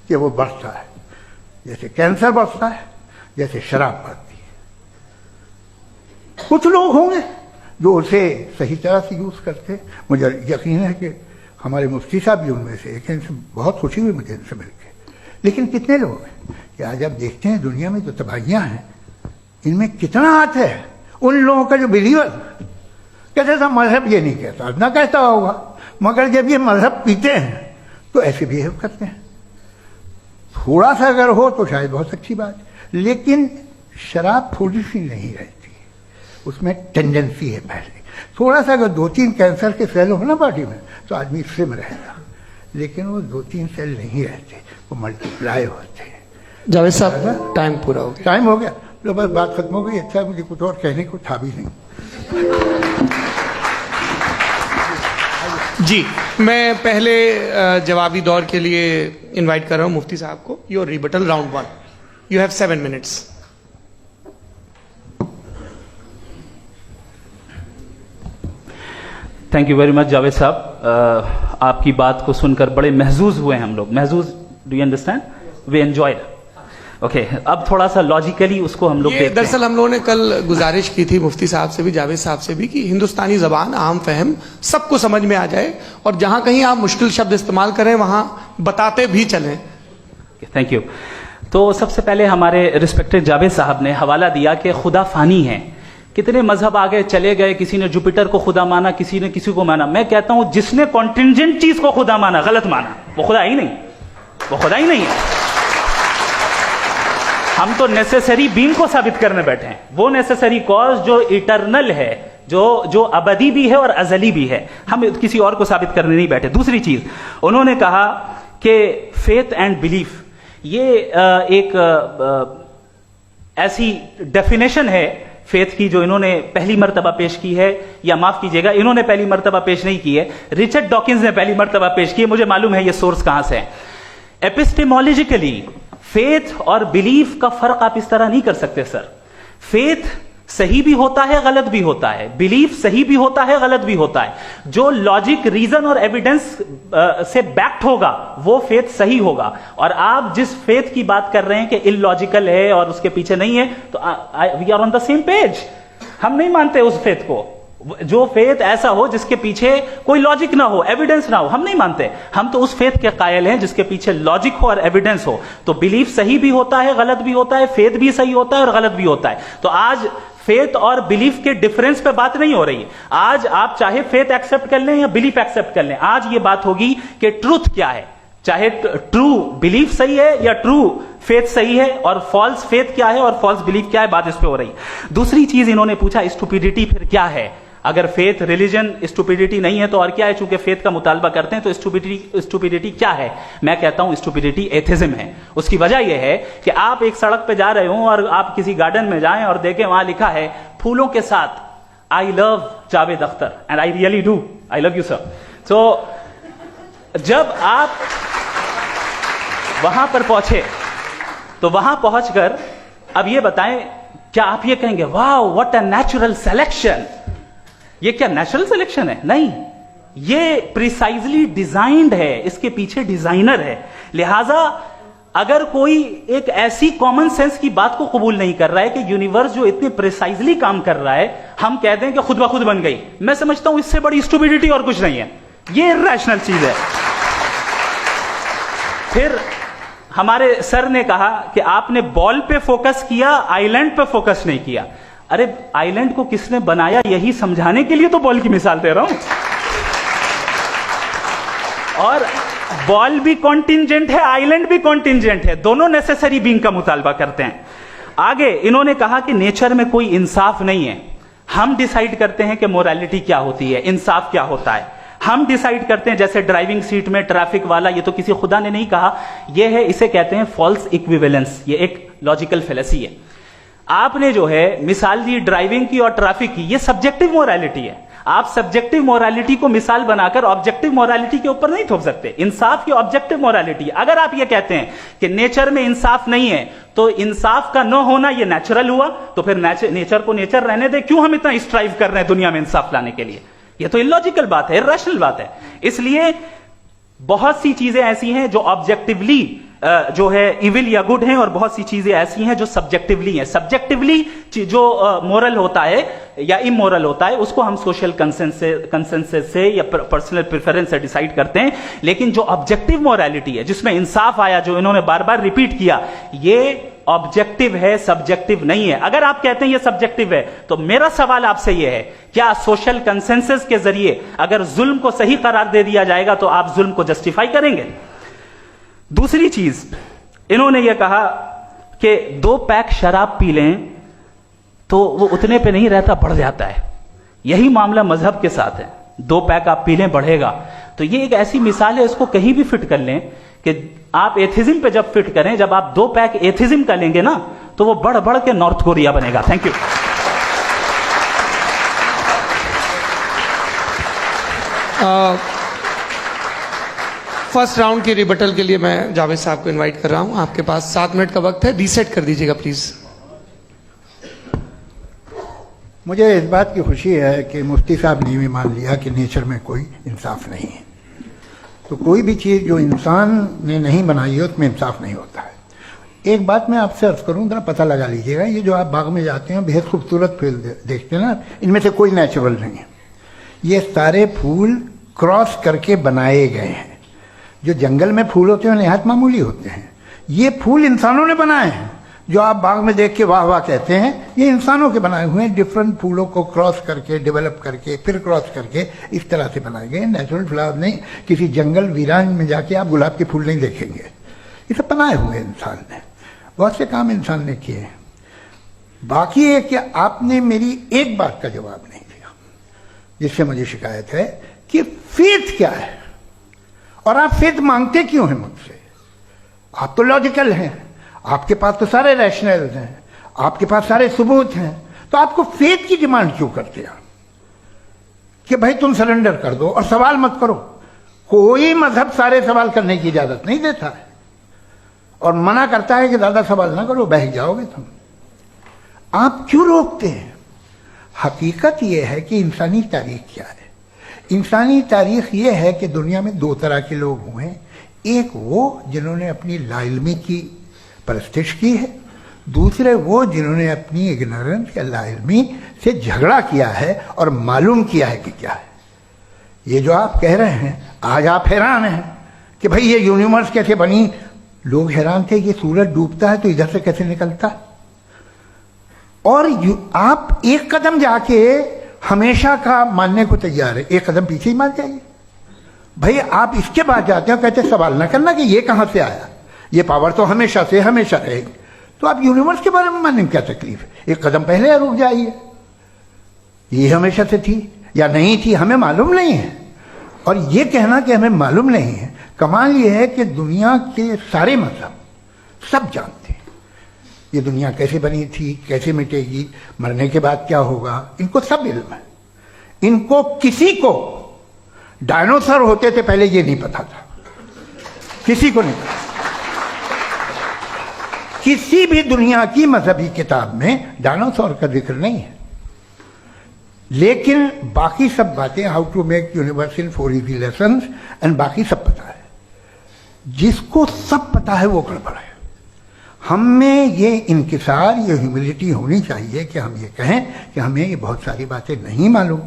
कि वो बढ़ता है, जैसे कैंसर बढ़ता है, जैसे शराब बढ़ती है। कुछ लोग होंगे जो उसे सही तरह से यूज करते हैं। मुझे यकीन है कि हमारे मुफ्ती साहब भी उनमें से एक हैं, इनसे बहुत खुशी हुई मुझे इनसे मिलकर। लेकिन कितने लोग हैं कि आज आप देखते हैं दुनिया में जो तबाहियां हैं, इनमें कितना हाथ है उन लोगों का जो बिलीवर कहते था मजहब ये नहीं कहता, ना कहता होगा, मगर जब ये मजहब पीते हैं तो ऐसे बिहेव करते हैं। थोड़ा सा अगर हो तो शायद बहुत अच्छी बात, लेकिन शराब थोड़ी सी नहीं रहती, उसमें टेंडेंसी है। पहले थोड़ा सा अगर 2-3 कैंसर के सेल हो ना बॉडी में तो आदमी स्लिम रहेगा, लेकिन वो 2-3 सेल नहीं रहते, वो मल्टीप्लाई होते हैं। जावेद साहब टाइम पूरा हो गया। टाइम हो गया, तो बस बात खत्म हो गई। अच्छा, मुझे कुछ और कहने को था भी नहीं। जी, मैं पहले जवाबी दौर के लिए इनवाइट कर रहा हूं मुफ्ती साहब को। Your rebuttal round 1, you have 7 minutes. Thank you very much Javed साहब, आपकी बात को सुनकर बड़े महजूज हुए हम लोग। महजूज, do you understand? We enjoyed. Okay, अब थोड़ा सा लॉजिकली उसको हम लोग देखते हैं। दरअसल हम लोगों ने कल गुजारिश की थी मुफ्ती साहब से भी, जावेद साहब से भी, कि हिंदुस्तानी जबान आम फहम सबको समझ में आ जाए, और जहां कहीं आप मुश्किल शब्द इस्तेमाल करें वहां बताते भी चलें। Thank you. तो सबसे पहले हमारे रिस्पेक्टेड जावेद साहब ने हवाला दिया कि खुदा फानी है। कितने मजहब आगे चले गए, किसी ने जुपिटर को खुदा माना, किसी ने किसी को माना। मैं कहता हूं जिसने कॉन्टिंजेंट चीज को खुदा माना, गलत माना, वो खुदा ही नहीं, वो खुदा ही नहीं है। हम तो नेसेसरी बीइंग को साबित करने बैठे हैं, वो नेसेसरी कॉज जो इटरनल है, जो अबदी भी है और अजली भी है। हम किसी और को साबित करने नहीं बैठे। दूसरी चीज उन्होंने कहा कि फेथ एंड बिलीफ, ये एक ऐसी डेफिनेशन है फेथ की जो इन्होंने पहली मर्तबा पेश की है, या माफ कीजिएगा इन्होंने पहली मर्तबा पेश नहीं की है, रिचर्ड डॉकिंस ने पहली मर्तबा पेश की है। मुझे मालूम है ये सोर्स कहां से है। एपिस्टेमोलॉजिकली फेथ और बिलीफ का फर्क आप इस तरह नहीं कर सकते सर। फेथ सही भी होता है, गलत भी होता है, बिलीफ सही भी होता है, गलत भी होता है। जो लॉजिक, रीजन और एविडेंस से बैक्ड होगा वो फेथ सही होगा। और आप जिस फेथ की बात कर रहे हैं कि इलॉजिकल है और उसके पीछे नहीं है, तो we are on the same page. हम नहीं मानते उस फेथ को, जो फेथ ऐसा हो जिसके पीछे कोई लॉजिक ना हो, एविडेंस ना हो, हम नहीं मानते। हम तो उस फेथ के कायल हैं जिसके पीछे लॉजिक हो और एविडेंस हो। तो बिलीफ सही भी होता है, गलत भी होता है, फेथ भी सही होता है और गलत भी होता है। तो आज फेथ और बिलीफ के डिफरेंस पे बात नहीं हो रही है। आज आप चाहे फेथ एक्सेप्ट कर लें या बिलीफ एक्सेप्ट कर लें, आज ये बात होगी कि ट्रूथ क्या है, चाहे ट्रू बिलीफ सही है या ट्रू फेथ सही है, और फॉल्स फेथ क्या है और फॉल्स बिलीफ क्या है, बात इस पे हो रही है। दूसरी चीज इन्होंने पूछा, स्टुपिडिटी फिर क्या है। अगर फेथ रिलीजन स्टुपिडिटी नहीं है तो और क्या है? चूंकि फेथ का मुतालबा करते हैं तो स्टुपिडिटी क्या है? मैं कहता हूं स्टुपिडिटी एथिज्म है। उसकी वजह यह है कि आप एक सड़क पे जा रहे हो और आप किसी गार्डन में जाएं और देखें वहां लिखा है फूलों के साथ I love Javed Akhtar and I really do, I love you sir. तो जब आप वहां पर पहुंचे तो वहां पहुंचकर अब ये बताएं, क्या आप ये कहेंगे वाह व्हाट अ नेचुरल सिलेक्शन? ये क्या नेचुरल सिलेक्शन है? नहीं, ये प्रिसाइजली डिजाइंड है, इसके पीछे डिजाइनर है। लिहाजा अगर कोई एक ऐसी कॉमन सेंस की बात को कबूल नहीं कर रहा है कि यूनिवर्स जो इतने प्रिसाइजली काम कर रहा है, हम कहते हैं कि खुद ब खुद बन गई, मैं समझता हूं इससे बड़ी स्टुपिडिटी और कुछ नहीं है। ये इरैशनल चीज है। फिर हमारे सर ने कहा कि आपने बॉल पे फोकस किया, आइलैंड पे फोकस नहीं किया। अरे आइलैंड को किसने बनाया यही समझाने के लिए तो बॉल की मिसाल दे रहा हूं। और बॉल भी कॉन्टिंजेंट है, आइलैंड भी कॉन्टिंजेंट है, दोनों नेसेसरी बीइंग का मुतालबा करते हैं। आगे इन्होंने कहा कि नेचर में कोई इंसाफ नहीं है, हम डिसाइड करते हैं कि मोरालिटी क्या होती है, इंसाफ क्या होता है, हम डिसाइड करते हैं। जैसे ड्राइविंग सीट में ट्रैफिक वाला, ये तो किसी खुदा ने नहीं कहा, ये है, इसे कहते हैं फॉल्स इक्विवेलेंस, ये एक लॉजिकल फेलेसी है। आपने जो है मिसाल दी ड्राइविंग की और ट्रैफिक की, ये सब्जेक्टिव मोरालिटी है। आप सब्जेक्टिव मोरालिटी को मिसाल बनाकर ऑब्जेक्टिव मोरालिटी के ऊपर नहीं थोप सकते। इंसाफ की ऑब्जेक्टिव मोरालिटी। अगर आप ये कहते हैं कि नेचर में इंसाफ नहीं है तो इंसाफ का न होना ये नेचुरल हुआ, तो फिर नेचर को नेचर रहने दे, क्यों हम इतना स्ट्राइव कर रहे हैं दुनिया में इंसाफ लाने के लिए? ये तो इलॉजिकल बात है, इरैशनल बात है। इसलिए बहुत सी चीजें ऐसी हैं जो ऑब्जेक्टिवली जो है इविल या गुड हैं, और बहुत सी चीजें ऐसी हैं जो सब्जेक्टिवली हैं। सब्जेक्टिवली जो मोरल होता है या इमोरल होता है उसको हम सोशल कंसेंसस से या पर्सनल प्रेफरेंस से डिसाइड करते हैं। लेकिन जो ऑब्जेक्टिव मोरालिटी है जिसमें इंसाफ आया, जो इन्होंने बार बार रिपीट किया, ये ऑब्जेक्टिव है, सब्जेक्टिव नहीं है। अगर आप कहते हैं ये सब्जेक्टिव है तो मेरा सवाल आपसे ये है, क्या सोशल कंसेंसस के जरिए अगर जुल्म को सही करार दे दिया जाएगा तो आप जुल्म को जस्टिफाई करेंगे? दूसरी चीज इन्होंने ये कहा कि 2 पैक शराब पी लें तो वो उतने पे नहीं रहता, बढ़ जाता है। यही मामला मजहब के साथ है, 2 पैक आप पी लें बढ़ेगा। तो ये एक ऐसी मिसाल है, इसको कहीं भी फिट कर लें कि आप एथिज्म पे जब फिट करें, जब आप 2 पैक एथिज्म का लेंगे ना तो वो बढ़ बढ़ के नॉर्थ कोरिया बनेगा। Thank you. फर्स्ट राउंड की रिबटल के लिए मैं जावेद साहब को इनवाइट कर रहा हूं। आपके पास 7 मिनट का वक्त है, रीसेट कर दीजिएगा प्लीज। मुझे इस बात की खुशी है कि मुफ्ती साहब ने भी मान लिया कि नेचर में कोई इंसाफ नहीं है। तो कोई भी चीज़ जो इंसान ने नहीं बनाई है उसमें इंसाफ नहीं होता है। एक बात मैं आपसे अर्ज करूँ, जरा पता लगा लीजिएगा, ये जो आप बाग में जाते हैं बेहद खूबसूरत फूल देखते हैं ना, इनमें से कोई नेचुरल नहीं है। ये सारे फूल क्रॉस करके बनाए गए हैं। जो जंगल में फूल होते हैं निहायत मामूली होते हैं, ये फूल इंसानों ने बनाए हैं। जो आप बाग में देख के वाह वाह कहते हैं, ये इंसानों के बनाए हुए हैं। डिफरेंट फूलों को क्रॉस करके, डेवलप करके, फिर क्रॉस करके इस तरह से बनाए गए। नेचुरल फ्लावर नहीं। किसी जंगल वीरान में जाके आप गुलाब के फूल नहीं देखेंगे, ये सब बनाए हुए इंसान ने। बहुत से काम इंसान ने किए हैं। बाकी है कि आपने मेरी एक बात का जवाब नहीं दिया, जिससे मुझे शिकायत है कि फेथ क्या है और आप फेथ मांगते क्यों हैं मुझसे? आप तो लॉजिकल हैं, आपके पास तो सारे रैशनल्स हैं, आपके पास सारे सबूत हैं, तो आपको फेथ की डिमांड क्यों करते हैं कि भाई तुम सरेंडर कर दो और सवाल मत करो? कोई मजहब सारे सवाल करने की इजाजत नहीं देता है और मना करता है कि ज्यादा सवाल ना करो, बह जाओगे तुम। आप क्यों रोकते हैं? हकीकत यह है कि इंसानी तारीख क्या है। इंसानी तारीख ये है कि दुनिया में 2 तरह के लोग हुए हैं। एक वो जिन्होंने अपनी लाइल्मी की परस्तिश की है, दूसरे वो जिन्होंने अपनी इग्नोरेंस या लाइल्मी से झगड़ा किया है और मालूम किया है कि क्या है। ये जो आप कह रहे हैं, आज आप हैरान हैं कि भाई ये यूनिवर्स कैसे बनी। लोग हैरान थे कि सूरज डूबता है तो इधर से कैसे निकलता, और आप एक कदम जाके हमेशा का मानने को तैयार है, एक कदम पीछे ही मान जाइए। भाई आप इसके बाद जाते हो, कहते सवाल ना करना कि ये कहां से आया, ये पावर तो हमेशा से हमेशा रहेगी। तो आप यूनिवर्स के बारे में मानने में क्या तकलीफ है? एक कदम पहले रुक जाइए, ये हमेशा से थी। या नहीं थी, हमें मालूम नहीं है। और ये कहना कि हमें मालूम नहीं है, कमाल ये है कि दुनिया के सारे मजहब सब जानते हैं ये दुनिया कैसे बनी थी, कैसे मिटेगी, मरने के बाद क्या होगा, इनको सब इल्म है। इनको किसी को डायनासोर होते थे पहले ये नहीं पता था, किसी को नहीं पता। किसी भी दुनिया की मजहबी किताब में डायनासोर का जिक्र नहीं है, लेकिन बाकी सब बातें, how to make universe in 4 easy lessons and बाकी सब पता है। जिसको सब पता है वो गड़बड़ है। हम में ये इंकिसार, ये ह्यूमिलिटी होनी चाहिए कि हम ये कहें कि हमें ये बहुत सारी बातें नहीं मालूम,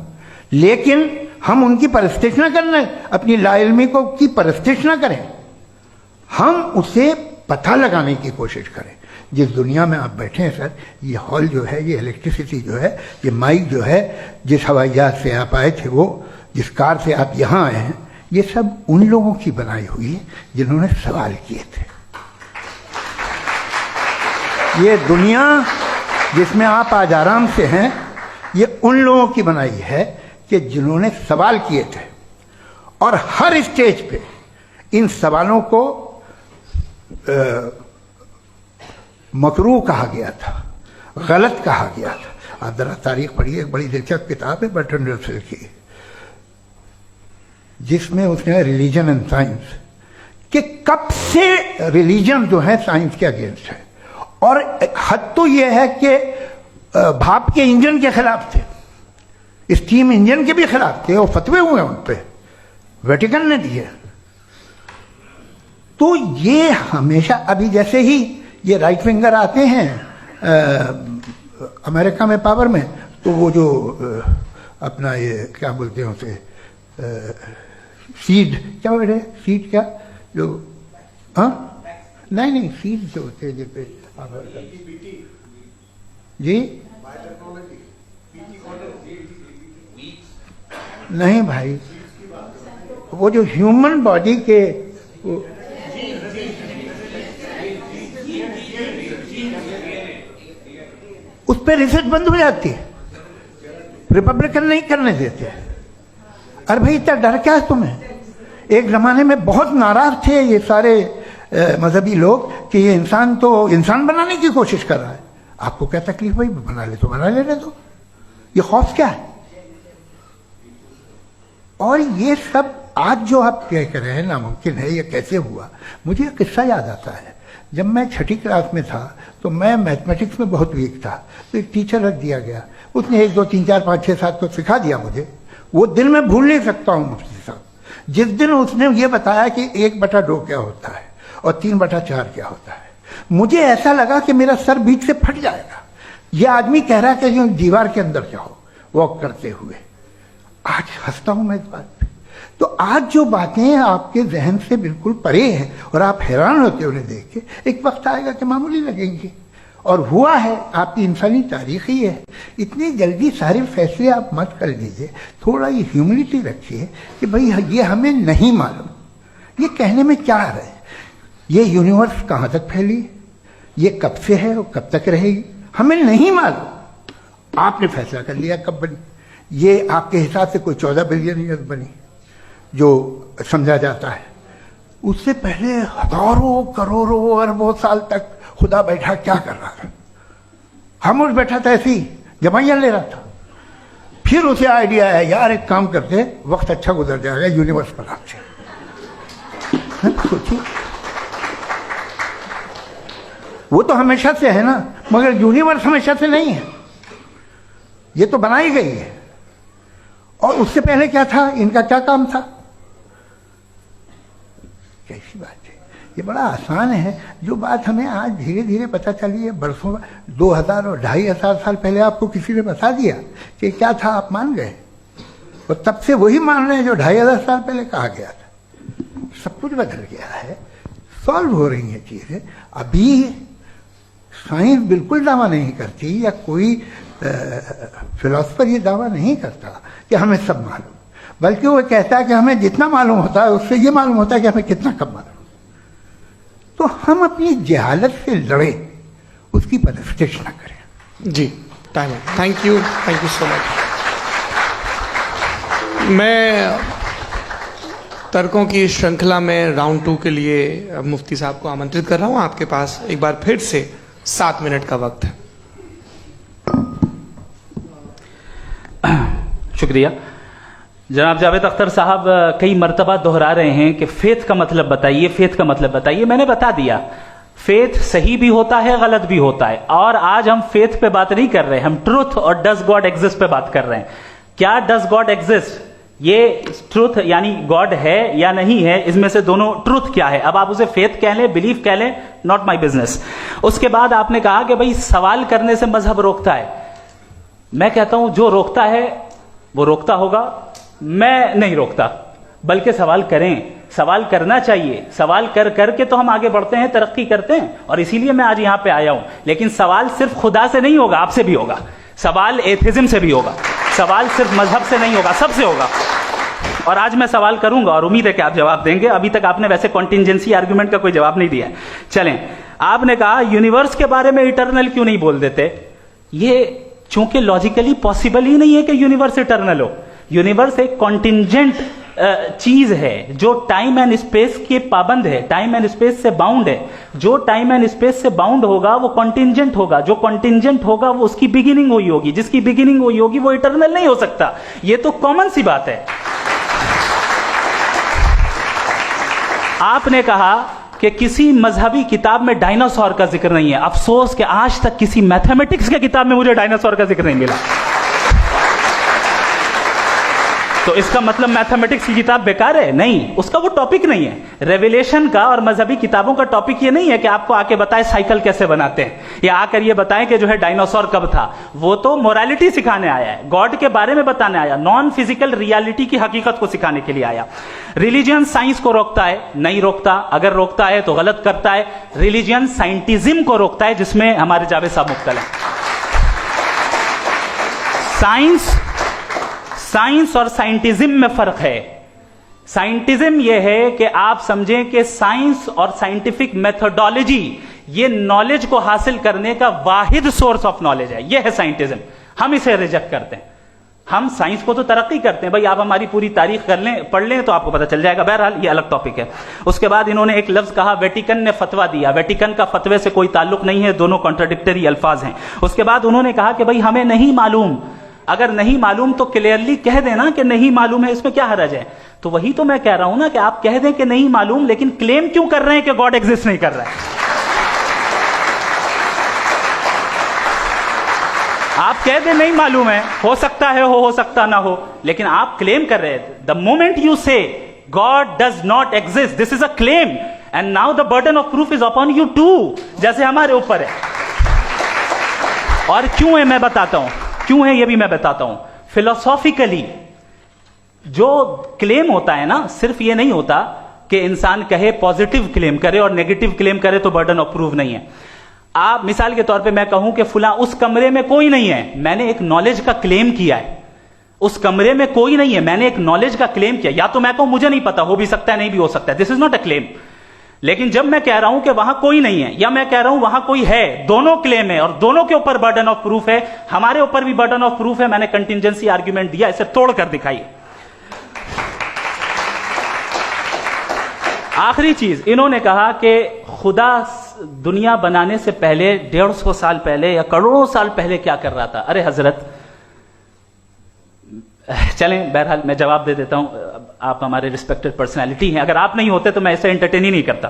लेकिन हम उनकी परस्तिश ना करें, अपनी लाइल्मी को की परस्तिश ना करें, हम उसे पता लगाने की कोशिश करें। जिस दुनिया में आप बैठे हैं सर, ये हॉल जो है, ये इलेक्ट्रिसिटी जो है, ये माइक जो है, जिस हवाई जहाज से आप आए थे, वो जिस कार से आप यहाँ आए हैं, ये सब उन लोगों की बनाई हुई है जिन्होंने सवाल किए थे। ये दुनिया जिसमें आप आज आराम से हैं, ये उन लोगों की बनाई है कि जिन्होंने सवाल किए थे, और हर स्टेज पे इन सवालों को मकरूह कहा गया था, गलत कहा गया था। आप जरा तारीख पढ़िए, एक बड़ी दिलचस्प किताब है बर्ट्रैंड रसेल की, जिसमें उसने रिलीजन एंड साइंस कि कब से रिलीजन जो है साइंस के अगेंस्ट है, और हद तो यह है कि भाप के इंजन के खिलाफ थे, स्टीम इंजन के भी खिलाफ थे, और फतवे हुए उन पे, वेटिकन ने दिए। तो ये हमेशा, अभी जैसे ही ये राइट विंगर आते हैं अमेरिका में पावर में, तो वो जो अपना ये क्या बोलते हैं उसे, सीड क्या बोलते हैं, सीड क्या जो, हाँ नहीं सीड जो होते हैं जिस पे जी, नहीं भाई, वो जो ह्यूमन बॉडी के उस पर रिसर्च बंद हो जाती है, रिपब्लिकन नहीं करने देते। अरे भाई इतना डर क्या है तुम्हें? एक जमाने में बहुत नाराज थे ये सारे मजहबी लोग कि ये इंसान तो इंसान बनाने की कोशिश कर रहा है। आपको क्या तकलीफ भाई, बना ले तो बना लेने दो, ये खौफ क्या है? और ये सब आज जो आप कह रहे हैं नामुमकिन है, ये कैसे हुआ? मुझे एक किस्सा याद आता है। जब मैं 6ठी क्लास में था तो मैं मैथमेटिक्स में बहुत वीक था, तो एक टीचर रख दिया गया, उसने 1 2 3 4 5 6 7 को सिखा दिया मुझे। वो दिन मैं भूल नहीं सकता हूँ मुफ्ती साहब, जिस दिन उसने ये बताया कि 1/2 क्या होता है और 3/4 क्या होता है, मुझे ऐसा लगा कि मेरा सर बीच से फट जाएगा। ये आदमी कह रहा है कि जो दीवार के अंदर जाओ वॉक करते हुए। आज हंसता हूं मैं इस बात पे। तो आज जो बातें आपके जहन से बिल्कुल परे हैं और आप हैरान होते हो उन्हें देख के, एक वक्त आएगा कि मामूली लगेंगे, और हुआ है। आपकी इंसानी तारीख ही है। इतनी जल्दी सारे फैसले आप मत कर लीजिए, थोड़ा ये ह्यूमिलिटी रखिए कि भाई ये हमें नहीं मालूम। ये कहने में क्या है, ये यूनिवर्स कहाँ तक फैली, ये कब से है और कब तक रहेगी, हमें नहीं मालूम। आपने फैसला कर लिया कब बनी। ये आपके हिसाब से कोई 14 बिलियन ईयर बनी जो समझा जाता है। उससे पहले हजारों करोड़ों अरबों साल तक खुदा बैठा क्या कर रहा था? खामोश बैठा था, ऐसी जमाइयाँ ले रहा था। फिर उसे आइडिया आया, यार एक काम करते, वक्त अच्छा गुजर जाएगा, यूनिवर्स पर आपसे सोचिए। वो तो हमेशा से है ना, मगर यूनिवर्स हमेशा से नहीं है, ये तो बनाई गई है। और उससे पहले क्या था, इनका क्या काम था? कैसी बात है, ये बड़ा आसान है। जो बात हमें आज धीरे धीरे पता चली है, बरसों 2000 और 2500 साल पहले आपको किसी ने बता दिया कि क्या था, आप मान गए, और तब से वही मान रहे हैं जो 2500 साल पहले कहा गया था। सब कुछ बदल गया है, सॉल्व हो रही हैं चीजें। अभी साइंस बिल्कुल दावा नहीं करती, या कोई फिलोसफर ये दावा नहीं करता कि हमें सब मालूम, बल्कि वो कहता है कि हमें जितना मालूम होता है उससे ये मालूम होता है कि हमें कितना कम मालूम। तो हम अपनी जहालत से लड़ें, उसकी परस्तिश न करें। जी, टाइम है। Thank you so much. मैं तर्कों की श्रृंखला में राउंड 2 के लिए मुफ्ती साहब को आमंत्रित कर रहा हूं। आपके पास एक बार फिर से 7 मिनट का वक्त है। शुक्रिया। जनाब जावेद अख्तर साहब कई मर्तबा दोहरा रहे हैं कि फेथ का मतलब बताइए, फेथ का मतलब बताइए। मैंने बता दिया, फेथ सही भी होता है, गलत भी होता है। और आज हम फेथ पे बात नहीं कर रहे, हम ट्रूथ और डज गॉड एग्जिस्ट पे बात कर रहे हैं। क्या डज गॉड एग्जिस्ट, ये ट्रूथ यानी गॉड है या नहीं है, इसमें से दोनों ट्रूथ क्या है। अब आप उसे फेथ कह लें, बिलीफ कह लें, नॉट माई बिजनेस। उसके बाद आपने कहा कि भाई सवाल करने से मजहब रोकता है। मैं कहता हूं जो रोकता है वो रोकता होगा, मैं नहीं रोकता, बल्कि सवाल करें, सवाल करना चाहिए। सवाल कर करके तो हम आगे बढ़ते हैं, तरक्की करते हैं, और इसीलिए मैं आज यहां पे आया हूं। लेकिन सवाल सिर्फ खुदा से नहीं होगा, आपसे भी होगा। सवाल एथिज्म से भी होगा, सवाल सिर्फ मजहब से नहीं होगा, सबसे होगा। और आज मैं सवाल करूंगा और उम्मीद है कि आप जवाब देंगे। अभी तक आपने वैसे कॉन्टिंजेंसी आर्गुमेंट का कोई जवाब नहीं दिया। चलें, आपने कहा यूनिवर्स के बारे में इटर्नल क्यों नहीं बोल देते। ये चूंकि लॉजिकली पॉसिबल ही नहीं है कि यूनिवर्स इटर्नल हो। यूनिवर्स एक कॉन्टिंजेंट चीज है जो टाइम एंड स्पेस के पाबंद है, टाइम एंड स्पेस से बाउंड है। जो टाइम एंड स्पेस से बाउंड होगा वो कॉन्टिंजेंट होगा, जो कॉन्टिंजेंट होगा वो उसकी बिगिनिंग हुई होगी, जिसकी बिगिनिंग हुई होगी वो इटर्नल नहीं हो सकता। ये तो कॉमन सी बात है। आपने कहा कि किसी मजहबी किताब में डायनासोर का जिक्र नहीं है। अफसोस कि आज तक किसी मैथमेटिक्स के किताब में मुझे डायनासोर का जिक्र नहीं मिला। तो इसका मतलब मैथमेटिक्स की किताब बेकार है? नहीं, उसका वो टॉपिक नहीं है। रेवलेशन का और मजहबी किताबों का टॉपिक ये नहीं है कि आपको आके बताए साइकिल कैसे बनाते हैं, या आकर ये बताएं कि जो है डायनासोर कब था। वो तो मोरालिटी सिखाने आया है, गॉड के बारे में बताने आया, नॉन फिजिकल रियलिटी की हकीकत को सिखाने के लिए आया। रिलीजियन साइंस को रोकता है? नहीं रोकता। अगर रोकता है तो गलत करता है। रिलीजियन साइंटिज्म को रोकता है, जिसमें हमारे जावेद साहब मुब्तला है। साइंस और साइंटिज्म में फर्क है। साइंटिज्म यह है कि आप समझें कि साइंस और साइंटिफिक मेथोडोलॉजी ये नॉलेज को हासिल करने का वाहिद सोर्स ऑफ नॉलेज है। यह है साइंटिज्म। हम इसे रिजेक्ट करते हैं। हम साइंस को तो तरक्की करते हैं। भाई आप हमारी पूरी तारीख कर लें, पढ़ लें तो आपको पता चल जाएगा। बहरहाल ये अलग टॉपिक है। उसके बाद इन्होंने एक लफ्ज कहा, वेटिकन ने फतवा दिया। वेटिकन का फतवे से कोई ताल्लुक नहीं है, दोनों कॉन्ट्राडिक्टरी अल्फाज हैं। उसके बाद उन्होंने कहा कि भाई हमें नहीं मालूम। अगर नहीं मालूम तो क्लियरली कह देना कि नहीं मालूम है, इसमें क्या हरज है। तो वही तो मैं कह रहा हूं ना कि आप कह दें कि नहीं मालूम, लेकिन क्लेम क्यों कर रहे हैं कि गॉड एग्जिस्ट नहीं कर रहा है। आप कह दें नहीं मालूम है, हो सकता है हो सकता ना हो, लेकिन आप क्लेम कर रहे हैं। The moment you say God does not exist, this is a claim, and now the burden of proof is upon you too, जैसे हमारे ऊपर है। और क्यों है मैं बताता हूं, क्यों है ये भी मैं बताता हूं। फिलोसॉफिकली जो क्लेम होता है ना, सिर्फ ये नहीं होता कि इंसान कहे पॉजिटिव क्लेम करे और नेगेटिव क्लेम करे तो बर्डन ऑफ प्रूफ नहीं है। आप मिसाल के तौर पे मैं कहूं कि फुला उस कमरे में कोई नहीं है, मैंने एक नॉलेज का क्लेम किया है। उस कमरे में कोई नहीं है, मैंने एक नॉलेज का क्लेम किया। या तो मैं कहूं मुझे नहीं पता, हो भी सकता है नहीं भी हो सकता है, this is not a claim. लेकिन जब मैं कह रहा हूं कि वहां कोई नहीं है, या मैं कह रहा हूं वहां कोई है, दोनों क्लेम है और दोनों के ऊपर बर्डन ऑफ प्रूफ है। हमारे ऊपर भी बर्डन ऑफ प्रूफ है। मैंने कंटिजेंसी आर्ग्यूमेंट दिया, इसे तोड़कर दिखाइए। आखिरी चीज, इन्होंने कहा कि खुदा दुनिया बनाने से पहले 150 साल पहले या करोड़ों साल पहले क्या कर रहा था। अरे हजरत, चलें, बहरहाल मैं जवाब दे देता हूं। आप हमारे रिस्पेक्टेड पर्सनालिटी हैं, अगर आप नहीं होते तो मैं ऐसे एंटरटेन ही नहीं करता।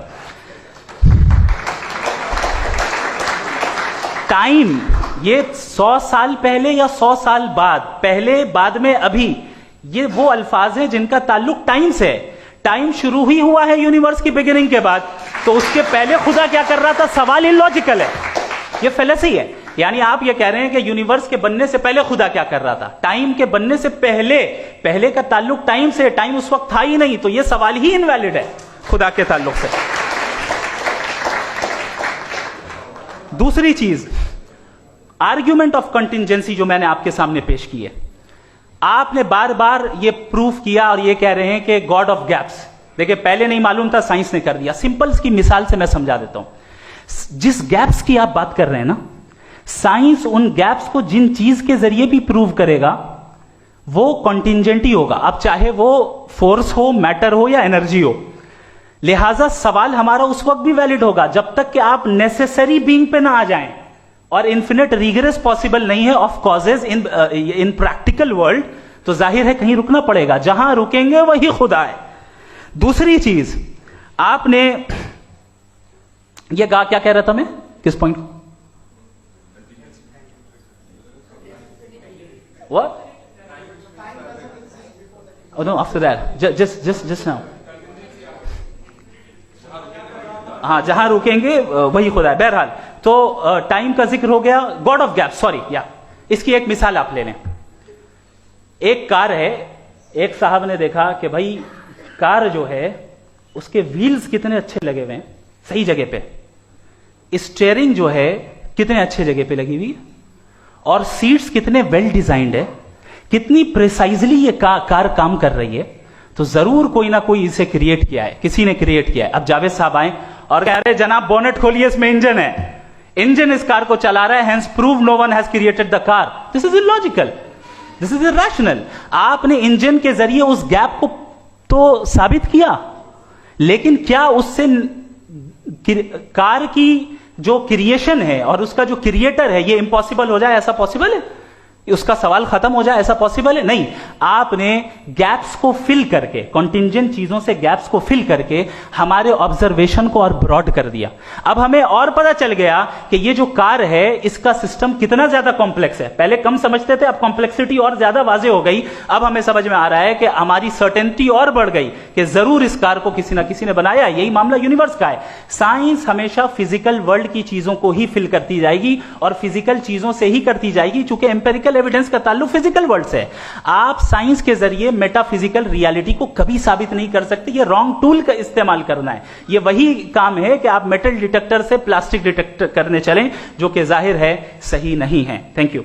टाइम, ये 100 साल पहले या 100 साल बाद, पहले बाद में अभी, ये वो अल्फाज हैं जिनका ताल्लुक टाइम से है। टाइम शुरू ही हुआ है यूनिवर्स की बिगिनिंग के बाद, तो उसके पहले खुदा क्या कर रहा था, सवाल इलॉजिकल है, ये फेलेसी है। यानी आप ये कह रहे हैं कि यूनिवर्स के बनने से पहले खुदा क्या कर रहा था। टाइम के बनने से पहले, पहले का ताल्लुक टाइम से, टाइम उस वक्त था ही नहीं, तो ये सवाल ही इनवैलिड है खुदा के ताल्लुक से। दूसरी चीज, आर्ग्यूमेंट ऑफ कंटिजेंसी जो मैंने आपके सामने पेश की है, आपने बार बार ये प्रूफ किया और ये कह रहे हैं कि गॉड ऑफ गैप्स। देखिए, पहले नहीं मालूम था, साइंस ने कर दिया। सिंपल की मिसाल से मैं समझा देता हूं। जिस गैप्स की आप बात कर रहे हैं ना, साइंस उन गैप्स को जिन चीज के जरिए भी प्रूव करेगा वो कॉन्टिंजेंट ही होगा, अब चाहे वो फोर्स हो, मैटर हो या एनर्जी हो। लिहाजा सवाल हमारा उस वक्त भी वैलिड होगा जब तक कि आप नेसेसरी बीइंग पे ना आ जाएं, और इन्फिनिट रिगरेस पॉसिबल नहीं है of causes in practical world, तो जाहिर है कहीं रुकना पड़ेगा, जहां रुकेंगे वही खुदा है। दूसरी चीज, आपने ये गा क्या कह रहा था मैं, किस पॉइंट को? What? Oh no, after that, just now. हाँ, जहां रुकेंगे वही खुदा है। बहरहाल, तो टाइम का जिक्र हो गया, गॉड ऑफ गैप, सॉरी, या इसकी एक मिसाल आप ले लें। एक कार है, एक साहब ने देखा कि भाई कार जो है उसके व्हील्स कितने अच्छे लगे हुए हैं, सही जगह पे, स्टीयरिंग जो है कितने अच्छे जगह पे लगी हुई, और सीट्स कितने वेल डिजाइंड है, कितनी प्रिसाइजली ये कार काम कर रही है, तो जरूर कोई ना कोई इसे क्रिएट किया है, किसी ने क्रिएट किया है। अब जावेद साहब आए और कह रहे जनाब बोनेट खोलिए, इसमें इंजन है, इंजन इस कार को चला रहा है, hence prove no one has created the car. This is illogical, this is irrational. आपने इंजन के जरिए उस गैप को तो साबित किया, लेकिन क्या उससे कार की जो क्रिएशन है और उसका जो क्रिएटर है ये इम्पॉसिबल हो जाए, ऐसा पॉसिबल है? उसका सवाल खत्म हो जाए, ऐसा पॉसिबल है? नहीं। आपने गैप्स को फिल करके, कॉन्टिंजेंट चीजों से गैप्स को फिल करके हमारे ऑब्जर्वेशन को और ब्रॉड कर दिया। अब हमें और पता चल गया कि ये जो कार है इसका सिस्टम कितना ज्यादा कॉम्प्लेक्स है। पहले कम समझते थे, अब कॉम्प्लेक्सिटी और ज्यादा वाजे हो गई। अब हमें समझ में आ रहा है कि हमारी सर्टेनिटी और बढ़ गई कि जरूर इस कार को किसी ना किसी ने बनाया। यही मामला यूनिवर्स का है। साइंस हमेशा फिजिकल वर्ल्ड की चीजों को ही फिल करती जाएगी और फिजिकल चीजों से ही करती जाएगी, चूंकि एम्पेरिकल एविडेंस का ताल्लुक फिजिकल वर्ल्ड से है। आप साइंस के जरिए मेटाफिजिकल रियलिटी को कभी साबित नहीं कर सकते। ये रॉन्ग टूल का इस्तेमाल करना है। ये वही काम है कि आप मेटल डिटेक्टर से प्लास्टिक डिटेक्टर करने चलें, जो कि जाहिर है सही नहीं है। Thank you.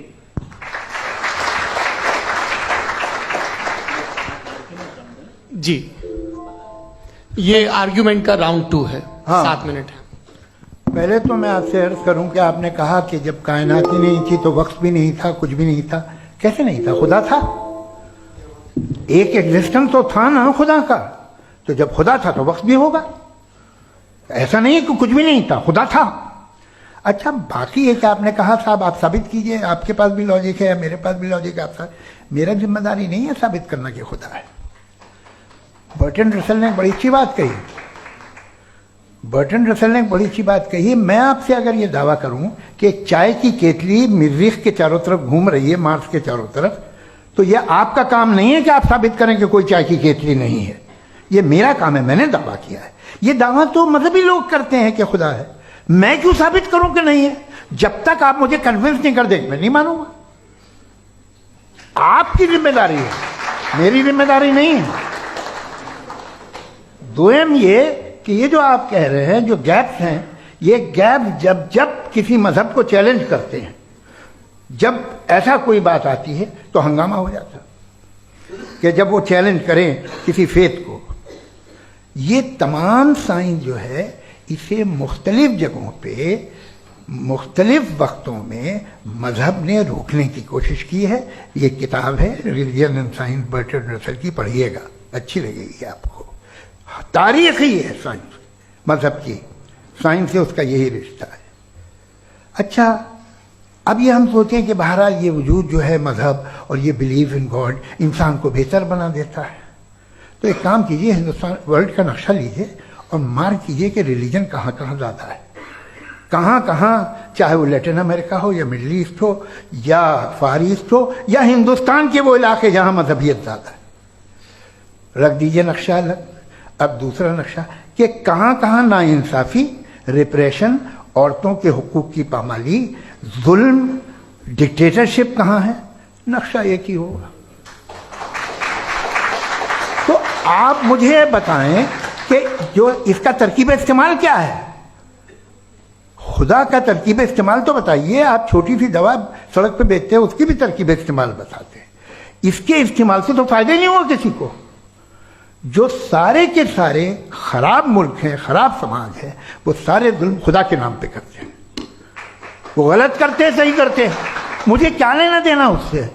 जी, ये आर्ग्यूमेंट का राउंड 2 है। हाँ। 7 मिनट है। पहले तो मैं आपसे अर्ज करूं कि आपने कहा कि जब कायनात ही नहीं थी तो वक्त भी नहीं था, कुछ भी नहीं था। कैसे नहीं था? खुदा था। एक एग्जिस्टेंस तो था ना खुदा का। तो जब खुदा था तो वक्त भी होगा। ऐसा नहीं है कि कुछ भी नहीं था, खुदा था। अच्छा, बाकी एक आपने कहा साहब आप साबित कीजिए, आपके पास भी लॉजिक है, मेरे पास भी लॉजिक है। आप मेरा जिम्मेदारी नहीं है साबित करना कि खुदा है। बर्ट्रैंड रसल ने बड़ी अच्छी बात कही। बर्ट्रैंड रसल ने बड़ी अच्छी बात कही। मैं आपसे अगर ये दावा करूं कि चाय की केतली मरीख के चारों तरफ घूम रही है, मार्स के चारों तरफ, तो यह आपका काम नहीं है कि आप साबित करें कि कोई चाय की केतली नहीं है। ये मेरा काम है, मैंने दावा किया है। ये दावा तो मजहबी लोग करते हैं कि खुदा है। मैं क्यों साबित करूं कि नहीं है? जब तक आप मुझे कन्विंस नहीं कर देंगे मैं नहीं मानूंगा। आपकी जिम्मेदारी है, मेरी जिम्मेदारी नहीं है। दोयम ये कि ये जो आप कह रहे हैं जो गैप्स हैं, ये गैप जब जब किसी मजहब को चैलेंज करते हैं, जब ऐसा कोई बात आती है तो हंगामा हो जाता है कि जब वो चैलेंज करें किसी फेथ को। ये तमाम साइंस जो है इसे मुख्तलिफ जगहों पे मुख्तलिफ वक्तों में मजहब ने रोकने की कोशिश की है। ये किताब है religion and science, Bertrand Russell की, पढ़िएगा, अच्छी लगेगी आपको। तारीख ही है साइंस, मजहब की साइंस से उसका यही रिश्ता है। अच्छा, अब ये हम सोचें कि बहरहाल ये वजूद जो है मजहब और ये बिलीव इन गॉड इंसान को बेहतर बना देता है। तो एक काम कीजिए, हिंदुस्तान वर्ल्ड का नक्शा लीजिए और मार्क कीजिए कि रिलीजन कहाँ कहाँ ज़्यादा है, कहाँ कहाँ, चाहे वो लैटिन अमेरिका हो या मिडल ईस्ट हो या फार ईस्ट हो या हिंदुस्तान के वो इलाके जहाँ मजहबियत ज़्यादा है। रख दीजिए नक्शा अलग। अब दूसरा नक्शा कि कहाँ कहाँ नाइंसाफ़ी, रिप्रेशन, औरतों के हुकूक की पामाली, जुल्म, डिक्टेटरशिप कहाँ है, नक्शा एक ही होगा। तो आप मुझे बताएं कि जो इसका तरकीब इस्तेमाल क्या है। खुदा का तरकीब इस्तेमाल तो बताइए। आप छोटी सी दवा सड़क पे बेचते हैं, उसकी भी तरकीब इस्तेमाल बताते हैं। इसके इस्तेमाल से तो फायदे नहीं हुआ किसी को। जो सारे के सारे खराब मुल्क हैं, खराब समाज है, वो सारे जुल्म खुदा के नाम पे करते हैं। वो गलत करते हैं, सही करते हैं, मुझे क्या लेना देना उससे।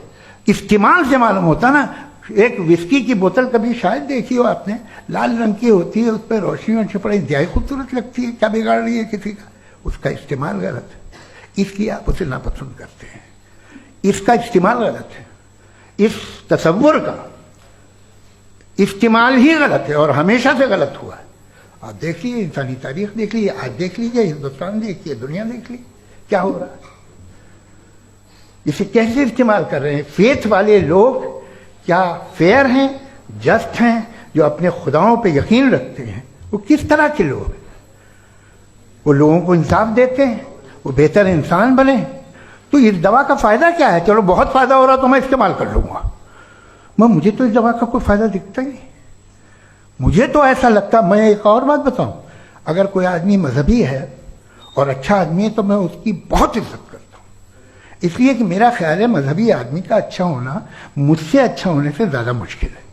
इस्तेमाल से मालूम होता ना। एक विस्की की बोतल कभी शायद देखी हो आपने, लाल रंग की होती है, उस पर रोशनी और छपड़ा इंतहाई खूबसूरत लगती है, क्या बिगाड़ रही है किसी का? उसका इस्तेमाल गलत है, इसलिए आप उसे नापसंद करते हैं। इसका इस्तेमाल गलत है, इस तसव्वुर का इस्तेमाल ही गलत है और हमेशा से गलत हुआ है। आप देख लीजिए, इंसानी तारीख देख लीजिए, आज देख लीजिए, हिंदुस्तान देखिए, दुनिया देख लीजिए क्या हो रहा है। इसे कैसे इस्तेमाल कर रहे हैं? फेथ वाले लोग क्या फेयर हैं, जस्ट हैं, जो अपने खुदाओं पे यकीन रखते हैं? वो किस तरह के लोग हैं? वो लोगों को इंसाफ देते हैं, वो बेहतर इंसान बने। तो इस दवा का फायदा क्या है? चलो बहुत फायदा हो रहा तो मैं इस्तेमाल कर लूंगा, मुझे तो इस दवा का कोई फायदा दिखता ही नहीं। मुझे तो ऐसा लगता, मैं एक और बात बताऊं, अगर कोई आदमी मजहबी है और अच्छा आदमी है तो मैं उसकी बहुत इज्जत करता हूं, इसलिए कि मेरा ख्याल है मजहबी आदमी का अच्छा होना मुझसे अच्छा होने से ज्यादा मुश्किल है।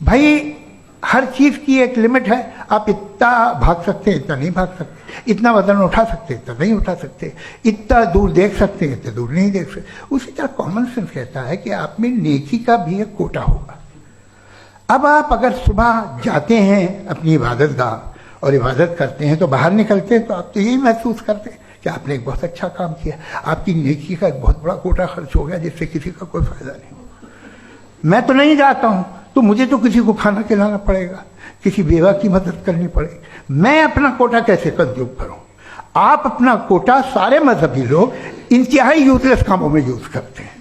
भाई हर चीज की एक लिमिट है, आप इतना भाग सकते हैं, इतना नहीं भाग सकते, इतना वजन उठा सकते, इतना नहीं उठा सकते, इतना दूर देख सकते हैं, इतना दूर नहीं देख सकते। उसी तरह कॉमन सेंस कहता है कि आप में नेकी का भी एक कोटा होगा। अब आप अगर सुबह जाते हैं अपनी इबादत गाह और इबादत करते हैं, तो बाहर निकलते हैं तो आप तो यही महसूस करते हैं कि आपने एक बहुत अच्छा काम किया, आपकी नेकी का एक बहुत बड़ा कोटा खर्च हो गया जिससे किसी का कोई फायदा नहीं। मैं तो नहीं जाता हूं तो मुझे तो किसी को खाना खिलाना पड़ेगा, किसी बेवा की मदद करनी पड़ेगी, मैं अपना कोटा कैसे कंज्यूम करूं? आप अपना कोटा, सारे मजहबी लोग इंतहाई यूजलेस कामों में यूज करते हैं।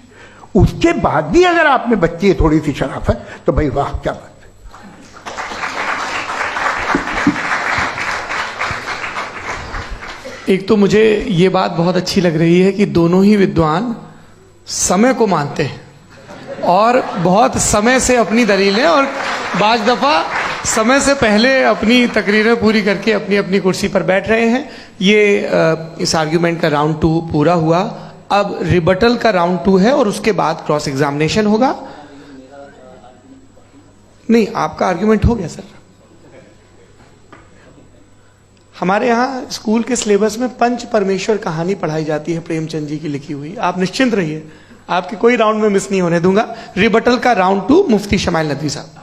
उसके बाद भी अगर आप में बच्ची है थोड़ी सी शराफत, तो भाई वाह क्या बात है। एक तो मुझे ये बात बहुत अच्छी लग रही है कि दोनों ही विद्वान समय को मानते हैं और बहुत समय से अपनी दलीलें और बाज दफा समय से पहले अपनी तकरीरें पूरी करके अपनी अपनी कुर्सी पर बैठ रहे हैं। ये इस आर्ग्यूमेंट का राउंड 2 पूरा हुआ। अब रिबटल का राउंड 2 है और उसके बाद क्रॉस एग्जामिनेशन होगा। नहीं, आपका आर्ग्यूमेंट हो गया सर। हमारे यहाँ स्कूल के सिलेबस में पंच परमेश्वर कहानी पढ़ाई जाती है, प्रेमचंद जी की लिखी हुई। आप निश्चिंत रहिए, आपके कोई राउंड में मिस नहीं होने दूंगा। रिबटल का राउंड 2 मुफ्ती शमाइल नदवी साहब।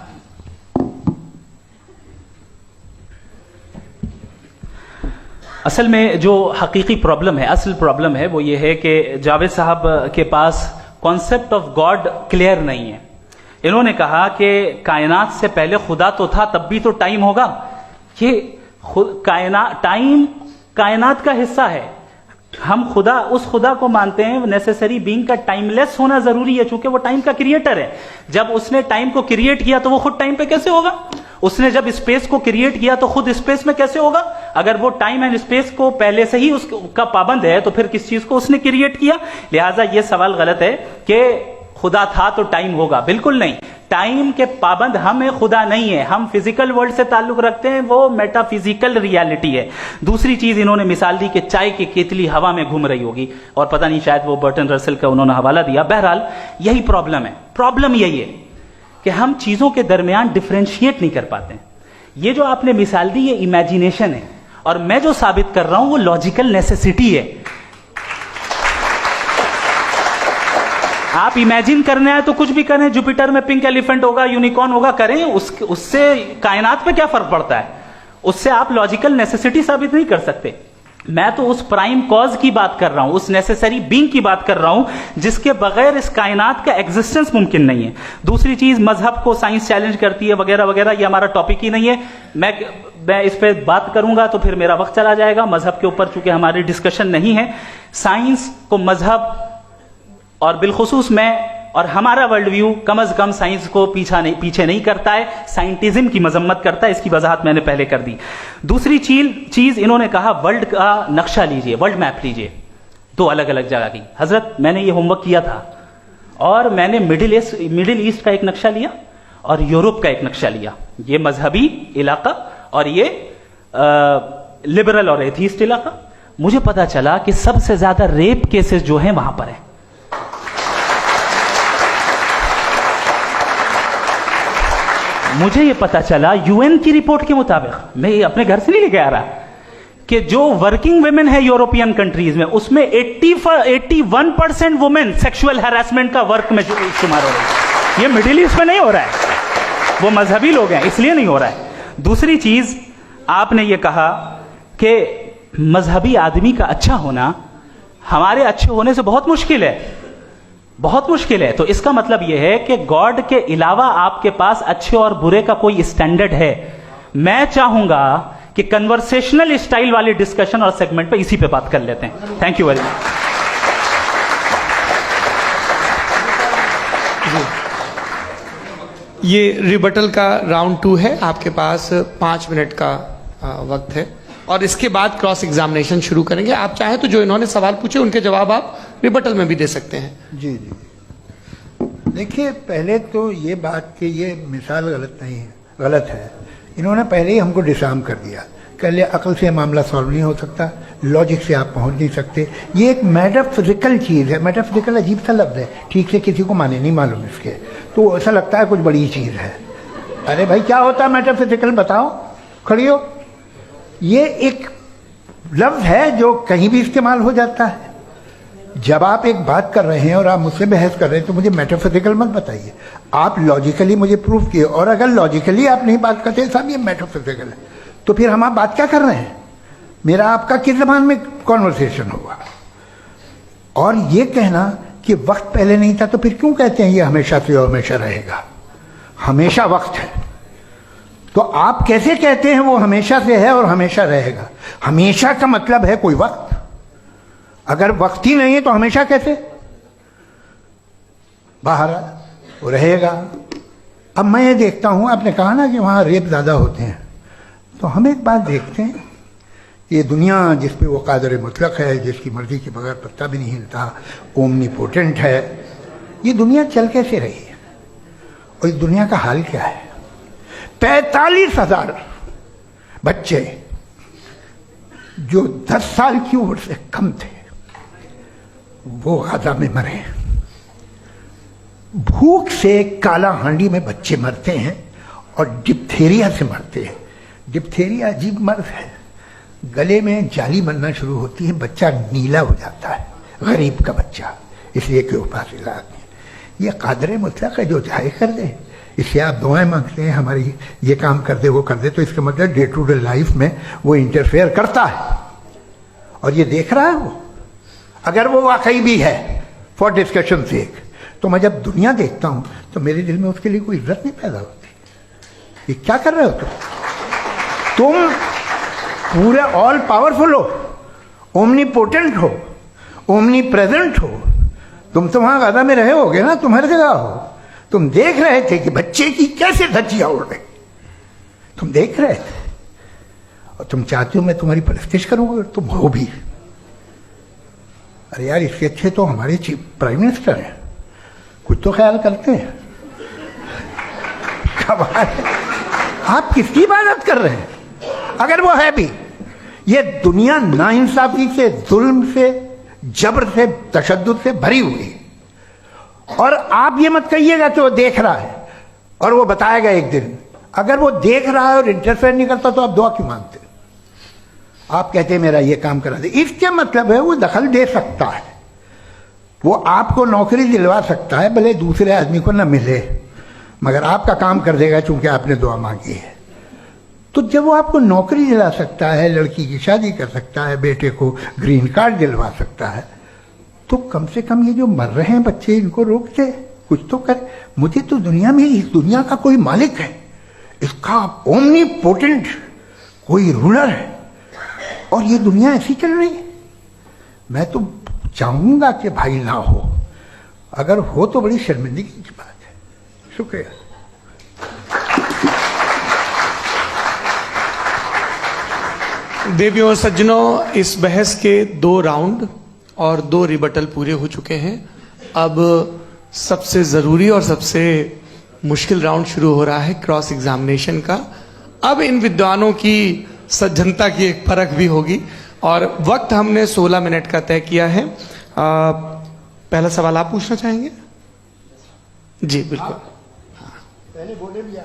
असल में जो हकीकी प्रॉब्लम है, असल प्रॉब्लम है वो ये है कि जावेद साहब के पास कॉन्सेप्ट ऑफ गॉड क्लियर नहीं है। इन्होंने कहा कि कायनात से पहले खुदा तो था, तब भी तो टाइम होगा। ये टाइम कायनात का हिस्सा है। हम खुदा, उस खुदा को मानते हैं, नेसेसरी बीइंग का टाइमलेस होना जरूरी है, चूंकि वो टाइम का क्रिएटर है। जब उसने टाइम को क्रिएट किया तो वो खुद टाइम पे कैसे होगा? उसने जब स्पेस को क्रिएट किया तो खुद स्पेस में कैसे होगा? अगर वो टाइम एंड स्पेस को पहले से ही उसका पाबंद है तो फिर किस चीज को उसने क्रिएट किया? लिहाजा ये सवाल गलत है कि खुदा था तो टाइम होगा। बिल्कुल नहीं, टाइम के पाबंद हम हैं, खुदा नहीं है। हम फिजिकल वर्ल्ड से ताल्लुक रखते हैं, वो मेटाफिजिकल रियलिटी है। दूसरी चीज इन्होंने मिसाल दी कि चाय की केतली हवा में घूम रही होगी, और पता नहीं शायद वो बर्टन रसल का उन्होंने हवाला दिया। बहरहाल यही प्रॉब्लम है। प्रॉब्लम यही है कि हम चीजों के दरमियान डिफरेंशिएट नहीं कर पाते। ये जो आपने मिसाल दी ये इमेजिनेशन है, और मैं जो साबित कर रहा हूं वो लॉजिकल नेसेसिटी है। आप इमेजिन करने आए तो कुछ भी करें, जुपिटर में पिंक एलिफेंट होगा, यूनिकॉर्न होगा, करें, उससे कायनात पे क्या फर्क पड़ता है? उससे आप लॉजिकल नेसेसिटी साबित नहीं कर सकते। मैं तो उस प्राइम कॉज की बात कर रहा हूं, उस नेसेसरी बीइंग की बात कर रहा हूं जिसके बगैर इस कायनात का एग्जिस्टेंस मुमकिन नहीं है। दूसरी चीज, मजहब को साइंस चैलेंज करती है वगैरह वगैरह, ये हमारा टॉपिक ही नहीं है। मैं इस पे बात करूंगा तो फिर मेरा वक्त चला जाएगा। मजहब के ऊपर चूंकि हमारी डिस्कशन नहीं है, साइंस को मजहब और बिलखुसूस मैं और हमारा वर्ल्ड व्यू कम अज कम साइंस को पीछे नहीं करता है, साइंटिज्म की मजम्मत करता है। इसकी वजाहत मैंने पहले कर दी। दूसरी चीज इन्होंने कहा वर्ल्ड का नक्शा लीजिए, वर्ल्ड मैप लीजिए, 2 अलग अलग जगह की। हजरत मैंने ये होमवर्क किया था और मैंने मिडिल ईस्ट का एक नक्शा लिया और यूरोप का एक नक्शा लिया। ये मजहबी इलाका और ये लिबरल और एथीस्ट इलाका। मुझे पता चला कि सबसे ज्यादा रेप केसेस जो हैं वहां पर है। मुझे यह पता चला यूएन की रिपोर्ट के मुताबिक, मैं अपने घर से नहीं लेके आ रहा, कि जो वर्किंग वुमेन है यूरोपियन कंट्रीज में, उसमें 81% वुमेन सेक्सुअल हैरेसमेंट का वर्क में शुमार हो रही है। ये मिडिल ईस्ट में नहीं हो रहा है, वो मजहबी लोग हैं इसलिए नहीं हो रहा है। दूसरी चीज, आपने ये कहा कि मजहबी आदमी का अच्छा होना हमारे अच्छे होने से बहुत मुश्किल है, बहुत मुश्किल है। तो इसका मतलब यह है कि गॉड के अलावा आपके पास अच्छे और बुरे का कोई स्टैंडर्ड है। मैं चाहूंगा कि कन्वर्सेशनल स्टाइल वाली डिस्कशन और सेगमेंट पे इसी पे बात कर लेते हैं। Thank you very much. ये रिबटल का राउंड 2 है, आपके पास 5 मिनट का वक्त है और इसके बाद क्रॉस एग्जामिनेशन शुरू करेंगे। आप चाहें तो जो इन्होंने सवाल पूछे उनके जवाब आप रिबटल में भी दे सकते हैं। जी जी, देखिए पहले तो ये बात कि ये मिसाल गलत नहीं है, गलत है। इन्होंने पहले ही हमको डिसार्म कर दिया, कह लिया अकल से मामला सॉल्व नहीं हो सकता, लॉजिक से आप पहुंच नहीं सकते। ये एक मेटाफिजिकल चीज़ है। मेटाफिजिकल अजीब सा लफ्ज़ है, ठीक से किसी को माने नहीं मालूम इसके, तो ऐसा लगता है कुछ बड़ी चीज़ है। अरे भाई क्या होता है मेटाफिजिकल, बताओ, खड़ी हो। ये एक लफ्ज़ है जो कहीं भी इस्तेमाल हो जाता है। जब आप एक बात कर रहे हैं और आप मुझसे बहस कर रहे हैं तो मुझे मेटाफिजिकल मत बताइए, आप लॉजिकली मुझे प्रूव किए। और अगर लॉजिकली आप नहीं बात करते साहब ये मेटाफिजिकल है, तो फिर हम आप बात क्या कर रहे हैं? मेरा आपका किस ज़बान में कॉन्वर्सेशन होगा? और ये कहना कि वक्त पहले नहीं था, तो फिर क्यों कहते हैं ये हमेशा से और हमेशा रहेगा? हमेशा वक्त है, तो आप कैसे कहते हैं वो हमेशा से है और हमेशा रहेगा? हमेशा का मतलब है कोई वक्त, अगर वक्त ही नहीं है तो हमेशा कैसे? बाहर वो रहेगा। अब मैं ये देखता हूं, आपने कहा ना कि वहां रेप ज्यादा होते हैं, तो हम एक बात देखते हैं, ये दुनिया जिस पे वो कादर मुतलक है, जिसकी मर्जी के बगैर पत्ता भी नहीं हिलता, ओमनीपोटेंट है, ये दुनिया चल कैसे रही है? और इस दुनिया का हाल क्या है? 45,000 बच्चे जो 10 साल की उम्र से कम थे वो गाजा में मरे। भूख से काला हांडी में बच्चे मरते हैं और डिप्थेरिया से मरते हैं। डिप्थेरिया अजीब मर्ज है, गले में जाली बनना शुरू होती है, बच्चा नीला हो जाता है, गरीब का बच्चा, इसलिए कि उपास इलाज नहीं। ये कादर मुतलक है, जो चाहे कर दे। इससे आप दुआएं मांगते हैं हमारी, ये काम कर दे वो कर दे, तो इसका मतलब डे टू डे लाइफ में वो इंटरफेयर करता है और ये देख रहा है वो। अगर वो वाकई भी है फॉर डिस्कशन सेक, तो मैं जब दुनिया देखता हूं तो मेरे दिल में उसके लिए कोई इज्जत नहीं पैदा होती। ये क्या कर रहे हो तुम पूरे ऑल पावरफुल हो, ओमनीपोटेंट हो, ओमनी प्रेजेंट हो। तुम तो वहां गाजा में रहे होगे ना, तुम हर जगह हो। तुम देख रहे थे कि बच्चे की कैसे धज्जियां उड़ रही, तुम देख रहे थे और तुम चाहते हो मैं तुम्हारी परस्तिश करूंगा, तुम हो भी। अरे यार, इसके अच्छे तो हमारे चीफ प्राइम मिनिस्टर हैं, कुछ तो ख्याल करते हैं। आप किसकी इबादत कर रहे हैं? अगर वो है भी, ये दुनिया नाइंसाफी से, जुल्म से, जबर से, तशद्दुद से भरी हुई है। और आप ये मत कहिएगा कि वो देख रहा है और वो बताएगा एक दिन। अगर वो देख रहा है और इंटरफेयर नहीं करता तो आप दुआ क्यों मांगते? आप कहते हैं मेरा ये काम करा दे, इसके मतलब है वो दखल दे सकता है, वो आपको नौकरी दिलवा सकता है, भले दूसरे आदमी को ना मिले, मगर आपका काम कर देगा चूंकि आपने दुआ मांगी है। तो जब वो आपको नौकरी दिला सकता है, लड़की की शादी कर सकता है, बेटे को ग्रीन कार्ड दिलवा सकता है, तो कम से कम ये जो मर रहे हैं बच्चे, इनको रोक दे, कुछ तो कर। मुझे तो दुनिया में, इस दुनिया का कोई मालिक है, इसका ओमनीपोटेंट कोई रूलर है, और ये दुनिया ऐसी चल रही है। मैं तो चाहूंगा कि भाई ना हो, अगर हो तो बड़ी शर्मिंदगी की बात है। शुक्रिया। देवियों और सज्जनों, इस बहस के 2 राउंड और 2 रिबटल पूरे हो चुके हैं। अब सबसे जरूरी और सबसे मुश्किल राउंड शुरू हो रहा है, क्रॉस एग्जामिनेशन का। अब इन विद्वानों की सज्जनता की एक परख भी होगी और वक्त हमने 16 मिनट का तय किया है। पहला सवाल आप पूछना चाहेंगे? जी बिल्कुल। पहले बोले भी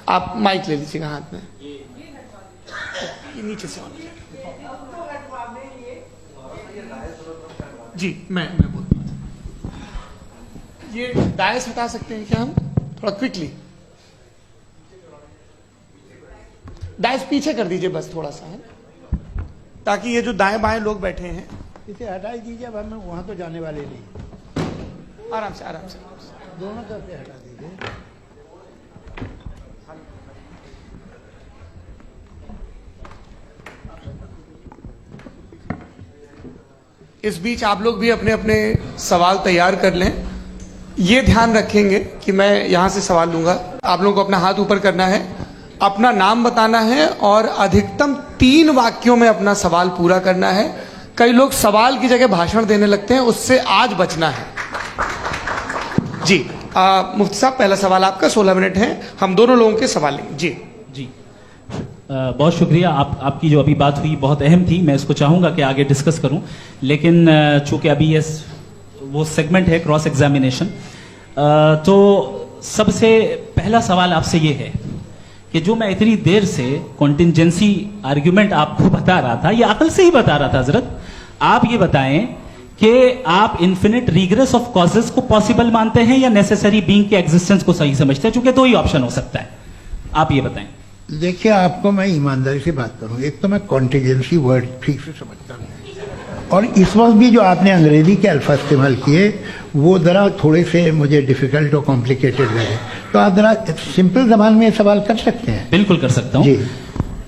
आप माइक ले लीजिएगा हाथ में। ये नीचे से ऑन किया। जी मैं बोलता हूँ, ये डायस हटा सकते हैं क्या हम थोड़ा क्विकली? डायस पीछे कर दीजिए बस थोड़ा सा, है ताकि ये जो दाएं बाएं लोग बैठे हैं इसे हटा ही दीजिए। अब हम वहां तो जाने वाले नहीं, आराम से आराम से। दोनों तरफ से हटा दीजिए। इस बीच आप लोग भी अपने अपने सवाल तैयार कर लें। ये ध्यान रखेंगे कि मैं यहां से सवाल लूंगा, आप लोगों को अपना हाथ ऊपर करना है, अपना नाम बताना है और अधिकतम 3 वाक्यों में अपना सवाल पूरा करना है। कई लोग सवाल की जगह भाषण देने लगते हैं, उससे आज बचना है। जी मुफ्ती साहब, पहला सवाल आपका, 16 मिनट है, हम दोनों लोगों के सवाल लेंगे। जी जी बहुत शुक्रिया। आपकी जो अभी बात हुई बहुत अहम थी, मैं इसको चाहूँगा कि आगे डिस्कस करूँ, लेकिन चूंकि अभी ये वो सेगमेंट है क्रॉस एग्जामिनेशन, तो सबसे पहला सवाल आपसे ये है कि जो मैं इतनी देर से कॉन्टिंजेंसी आर्ग्यूमेंट आपको बता रहा था, ये अकल से ही बता रहा था हजरत, आप ये बताएं कि आप इन्फिनिट रिग्रेस ऑफ कॉजेस को पॉसिबल मानते हैं या नेसेसरी बीइंग के एग्जिस्टेंस को सही समझते हैं? चूंकि 2 ही ऑप्शन हो सकता है, आप ये बताएं। देखिए, आपको मैं ईमानदारी से बात करूं, एक तो मैं कॉन्टिजेंसी वर्ड ठीक से समझता नहीं, और इस वक्त भी जो आपने अंग्रेजी के अल्फाज इस्तेमाल किए वो ज़रा थोड़े से मुझे डिफिकल्ट और कॉम्प्लिकेटेड लगे, तो आप ज़रा सिंपल जबान में सवाल कर सकते हैं। बिल्कुल कर सकता हूँ।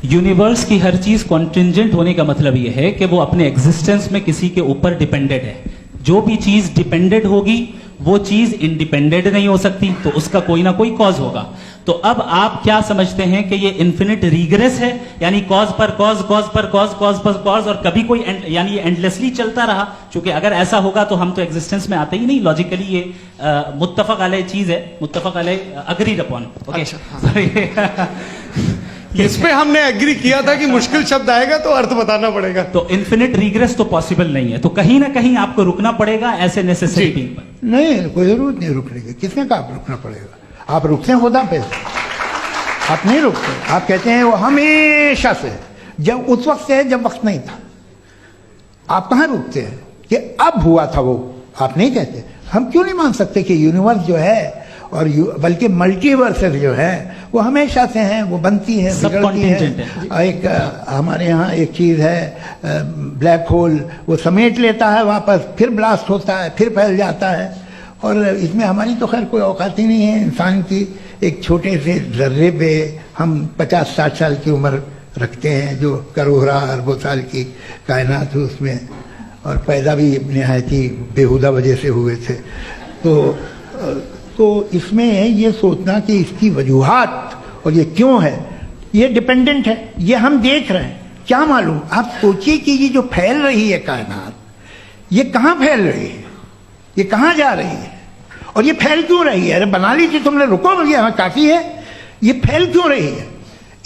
यूनिवर्स की हर चीज कॉन्टिंजेंट होने का मतलब यह है कि वो अपने एग्जिस्टेंस में किसी के ऊपर डिपेंडेंट है। जो भी चीज डिपेंडेंट होगी वो चीज इंडिपेंडेंट नहीं हो सकती, तो उसका कोई ना कोई कॉज होगा। तो अब आप क्या समझते हैं कि ये इन्फिनिट रिग्रेस है, यानी कॉज पर कॉज, कॉज पर कॉज, कॉज पर कॉज, और कभी कोई यानी ये एंडलेसली चलता रहा? क्योंकि अगर ऐसा होगा तो हम तो एग्जिस्टेंस में आते ही नहीं। लॉजिकली ये मुत्तफक अलैह चीज है, मुत्तफक अलैह अग्रीड अपॉन। ओके, इस पे हमने एग्री किया था कि मुश्किल शब्द आएगा तो अर्थ बताना पड़ेगा। तो इन्फिनिट रिग्रेस तो पॉसिबल नहीं है, तो कहीं ना कहीं आपको रुकना पड़ेगा ऐसे नेसेसरी बीइंग पर। नहीं, कोई जरूरत नहीं रुकने की। किसने कहा आप रुकना पड़ेगा? आप रुकते हैं खुदा पे, आप नहीं रुकते। आप कहते हैं वो हमेशा से, जब उस वक्त से जब वक्त नहीं था। आप कहाँ रुकते हैं कि अब हुआ था वो? आप नहीं कहते। हम क्यों नहीं मान सकते कि यूनिवर्स जो है और बल्कि मल्टीवर्सेस जो है वो हमेशा से हैं, वो बनती है, बिगड़ती है। एक हमारे यहाँ एक चीज़ है ब्लैक होल, वो समेट लेता है वापस, फिर ब्लास्ट होता है, फिर फैल जाता है। और इसमें हमारी तो खैर कोई औकात ही नहीं है इंसान की। एक छोटे से जर्रे पे हम 50-60 साल की उम्र रखते हैं, जो करोड़ों अरबों साल की कायनात है उसमें, और पैदा भी नहायत ही बेहुदा वजह से हुए थे। तो इसमें ये सोचना कि इसकी वजूहात और ये क्यों है, ये डिपेंडेंट है, ये हम देख रहे हैं, क्या मालूम। आप सोचिए कि ये जो फैल रही है कायनात, ये कहाँ फैल रही है, ये कहाँ जा रही है, और ये फैल क्यों रही है? अरे बना लीजिए तुमने, रुको भैया, हाँ काफ़ी है। ये फैल क्यों रही है?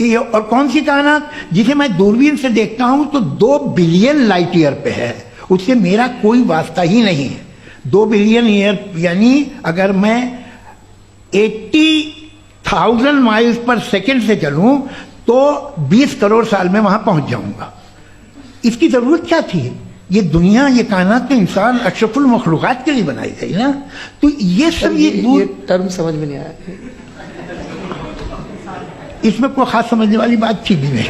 ये और कौन सी कायनात जिसे मैं दूरबीन से देखता हूं तो 2 बिलियन लाइट ईयर पे है, उससे मेरा कोई वास्ता ही नहीं है। 2 बिलियन ईयर यानी अगर मैं 80,000 माइल्स पर सेकेंड से चलूं तो 20 करोड़ साल में वहां पहुंच जाऊंगा। इसकी जरूरत क्या थी? ये दुनिया, ये कायनात तो इंसान अशरफुल मखलूकात के लिए बनाई गई ना। तो ये सब ये टर्म समझ में नहीं आया, इसमें कोई खास समझने वाली बात थी भी नहीं।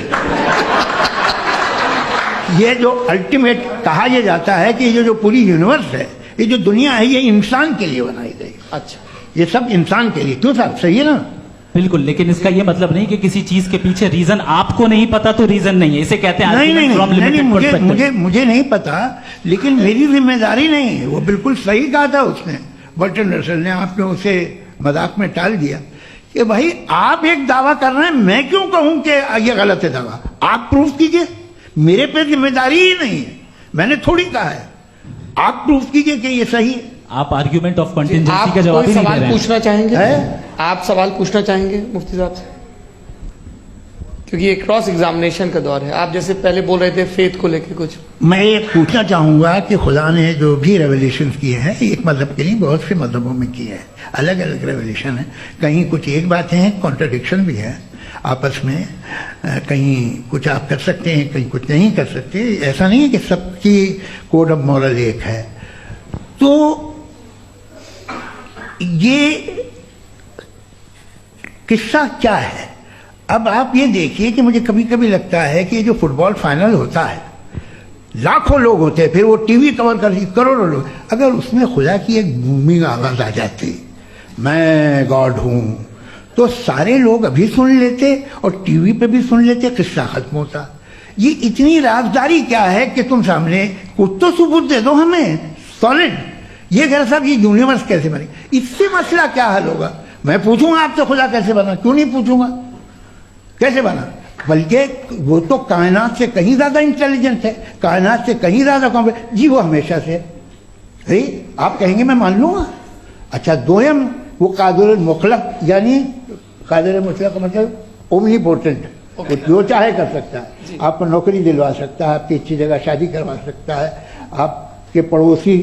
ये जो अल्टीमेट कहा यह जाता है कि ये जो पूरी यूनिवर्स है, ये जो दुनिया है, ये इंसान के लिए बनाई गई। अच्छा, ये सब इंसान के लिए। क्यों साहब, सही है ना? बिल्कुल, लेकिन इसका ये मतलब नहीं कि किसी चीज के पीछे रीजन आपको नहीं पता तो रीजन नहीं है, इसे कहते हैं नहीं, मुझे नहीं पता, लेकिन मेरी जिम्मेदारी नहीं है। वो बिल्कुल सही कहा था उसने, बर्टन रसल ने। आपने उसे मजाक में टाल दिया कि भाई आप एक दावा कर रहे हैं, मैं क्यों कहूं कि ये गलत है दावा? आप प्रूफ कीजिए, मेरे पे जिम्मेदारी ही नहीं है, मैंने थोड़ी कहा है। आप प्रूफ कीजिए कि ये सही है। आप आर्ग्यूमेंट ऑफ कंटिजेंसी का जवाब ही नहीं दे रहे हैं। पूछना चाहेंगे आप सवाल पूछना चाहेंगे मुफ्ती साहब से? क्योंकि ये क्रॉस एग्जामिनेशन का दौर है। आप जैसे पहले बोल रहे थे फेथ को लेके कुछ, मैं ये पूछना चाहूंगा कि खुदा ने जो भी रेवल्यूशन किए हैं, एक मजहब के लिए बहुत से मजहबों में किए हैं, अलग अलग रेवल्यूशन है। कहीं कुछ एक बातें हैं, कॉन्ट्रडिक्शन भी है। आपस में कहीं कुछ आप कर सकते हैं, कहीं कुछ नहीं कर सकते। ऐसा नहीं है कि सबकी कोड ऑफ मॉरल एक है। तो ये किस्सा क्या है? अब आप ये देखिए कि मुझे कभी कभी लगता है कि ये जो फुटबॉल फाइनल होता है, लाखों लोग होते हैं, फिर वो टीवी कवर करती, करोड़ों लोग, अगर उसमें खुदा की एक भूमि आवाज आ जाती, मैं गॉड हूं, तो सारे लोग अभी सुन लेते और टीवी पे भी सुन लेते, किस्सा खत्म होता। ये इतनी राजदारी क्या है कि तुम सामने कुछ तो सबूत दे दो हमें सॉलिड। ये कह साहब ये यूनिवर्स कैसे बने, इससे मसला क्या हल होगा? मैं पूछूंगा आपसे खुदा कैसे बना? क्यों नहीं पूछूंगा कैसे बना? बल्कि वो तो कायनात से कहीं ज्यादा इंटेलिजेंट है, कायनात से कहीं ज्यादा कॉम्प्लेक्स। जी वो हमेशा से अरे आप कहेंगे मैं मान लूंगा। अच्छा दोयम वो कादिर मुखलक, यानी कादिर मुखलक का मतलब ओमनीपोटेंट, वो जो चाहे कर सकता है। आपको नौकरी दिलवा सकता है, आपकी अच्छी जगह शादी करवा सकता है, आपके पड़ोसी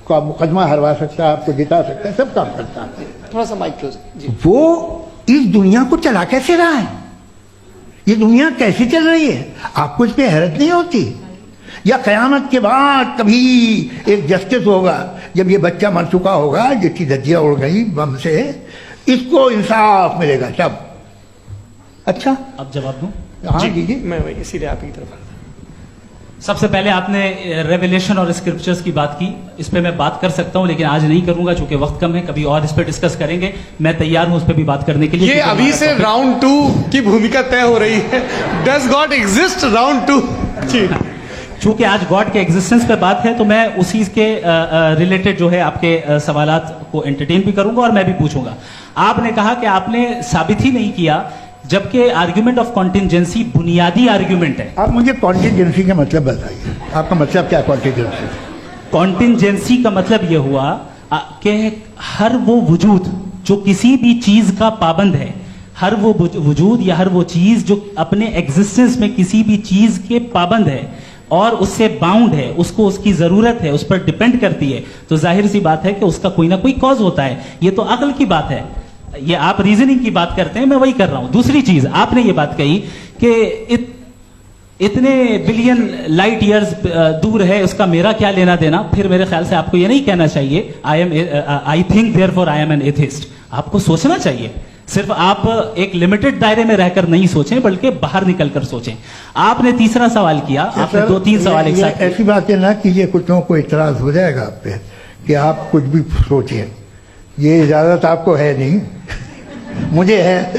का मुकदमा हरवा सकता है, आपको जिता सकता है, सब काम करता है। थोड़ा सा माइक क्लोज जी। वो इस दुनिया को चला कैसे रहा है? ये दुनिया कैसे चल रही है? आपको इस पे हैरत नहीं होती? या कयामत के बाद कभी एक जस्टिस होगा, जब ये बच्चा मर चुका होगा जिसकी धज्जियां उड़ गई बम से, इसको इंसाफ मिलेगा तब। अच्छा अब जवाब दूं? हाँ दीजिए। मैं वही इसीलिए आप की तरफ। सबसे पहले आपने रेवलेशन और स्क्रिप्चर्स की बात की, इस पे मैं बात कर सकता हूं लेकिन आज नहीं करूंगा चूंकि वक्त कम है, कभी और इस पे डिस्कस करेंगे। मैं तैयार हूं उस पे भी बात करने के लिए। ये अभी से राउंड 2 की भूमिका तय हो रही है। Does God exist round 2? जी चूंकि आज गॉड के एग्जिस्टेंस पे बात है तो मैं उसी के रिलेटेड जो है आपके सवालात को एंटरटेन भी करूंगा और मैं भी पूछूंगा। आपने कहा कि आपने साबित ही नहीं किया, जबकि आर्ग्यूमेंट ऑफ कॉन्टिजेंसी बुनियादी आर्ग्यूमेंट है। आप मुझे कॉन्टिजेंसी का मतलब बताइए, आपका मतलब क्या कॉन्टिजेंसी? कॉन्टिजेंसी का मतलब यह हुआ कि हर वो वजूद जो किसी भी चीज का पाबंद है, हर वो वजूद या हर वो चीज जो अपने एग्जिस्टेंस में किसी भी चीज के पाबंद है और उससे बाउंड है, उसको उसकी जरूरत है, उस पर डिपेंड करती है, तो जाहिर सी बात है कि उसका कोई ना कोई कॉज होता है। ये तो अक्ल की बात है। ये आप रीजनिंग की बात करते हैं, मैं वही कर रहा हूं। दूसरी चीज आपने ये बात कही कि इतने बिलियन लाइट ईयर्स दूर है, उसका मेरा क्या लेना देना। फिर मेरे ख्याल से आपको ये नहीं कहना चाहिए I think therefore I am an atheist. आपको सोचना चाहिए, सिर्फ आप एक लिमिटेड दायरे में रहकर नहीं सोचें बल्कि बाहर निकलकर सोचें। आपने तीसरा सवाल किया, आपने 2-3 सवाल एक साथ। ऐसी बात है ना कि ये कुछ लोगों को इतराज हो जाएगा आप पे कि आप कुछ भी सोचें, ये इजाजत आपको है नहीं, मुझे है।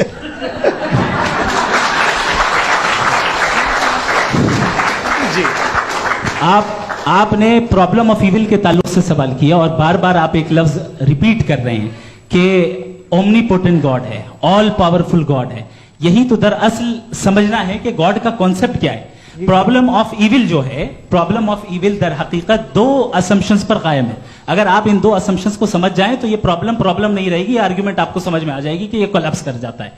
जी आपने प्रॉब्लम ऑफ इविल के ताल्लुक से सवाल किया और बार बार आप एक लफ्ज रिपीट कर रहे हैं कि ओमनीपोटेंट गॉड है, ऑल पावरफुल गॉड है। यही तो दरअसल समझना है कि गॉड का कॉन्सेप्ट क्या है। प्रॉब्लम ऑफ इविल जो है, प्रॉब्लम ऑफ इविल दर हकीकत 2 असम्पशंस पर कायम है। अगर आप इन 2 असम्पशंस को समझ जाएं तो ये प्रॉब्लम नहीं रहेगी, आर्ग्यूमेंट आपको समझ में आ जाएगी कि ये कोलैप्स कर जाता है।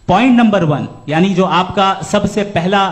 पॉइंट नंबर 1, यानी जो आपका सबसे पहला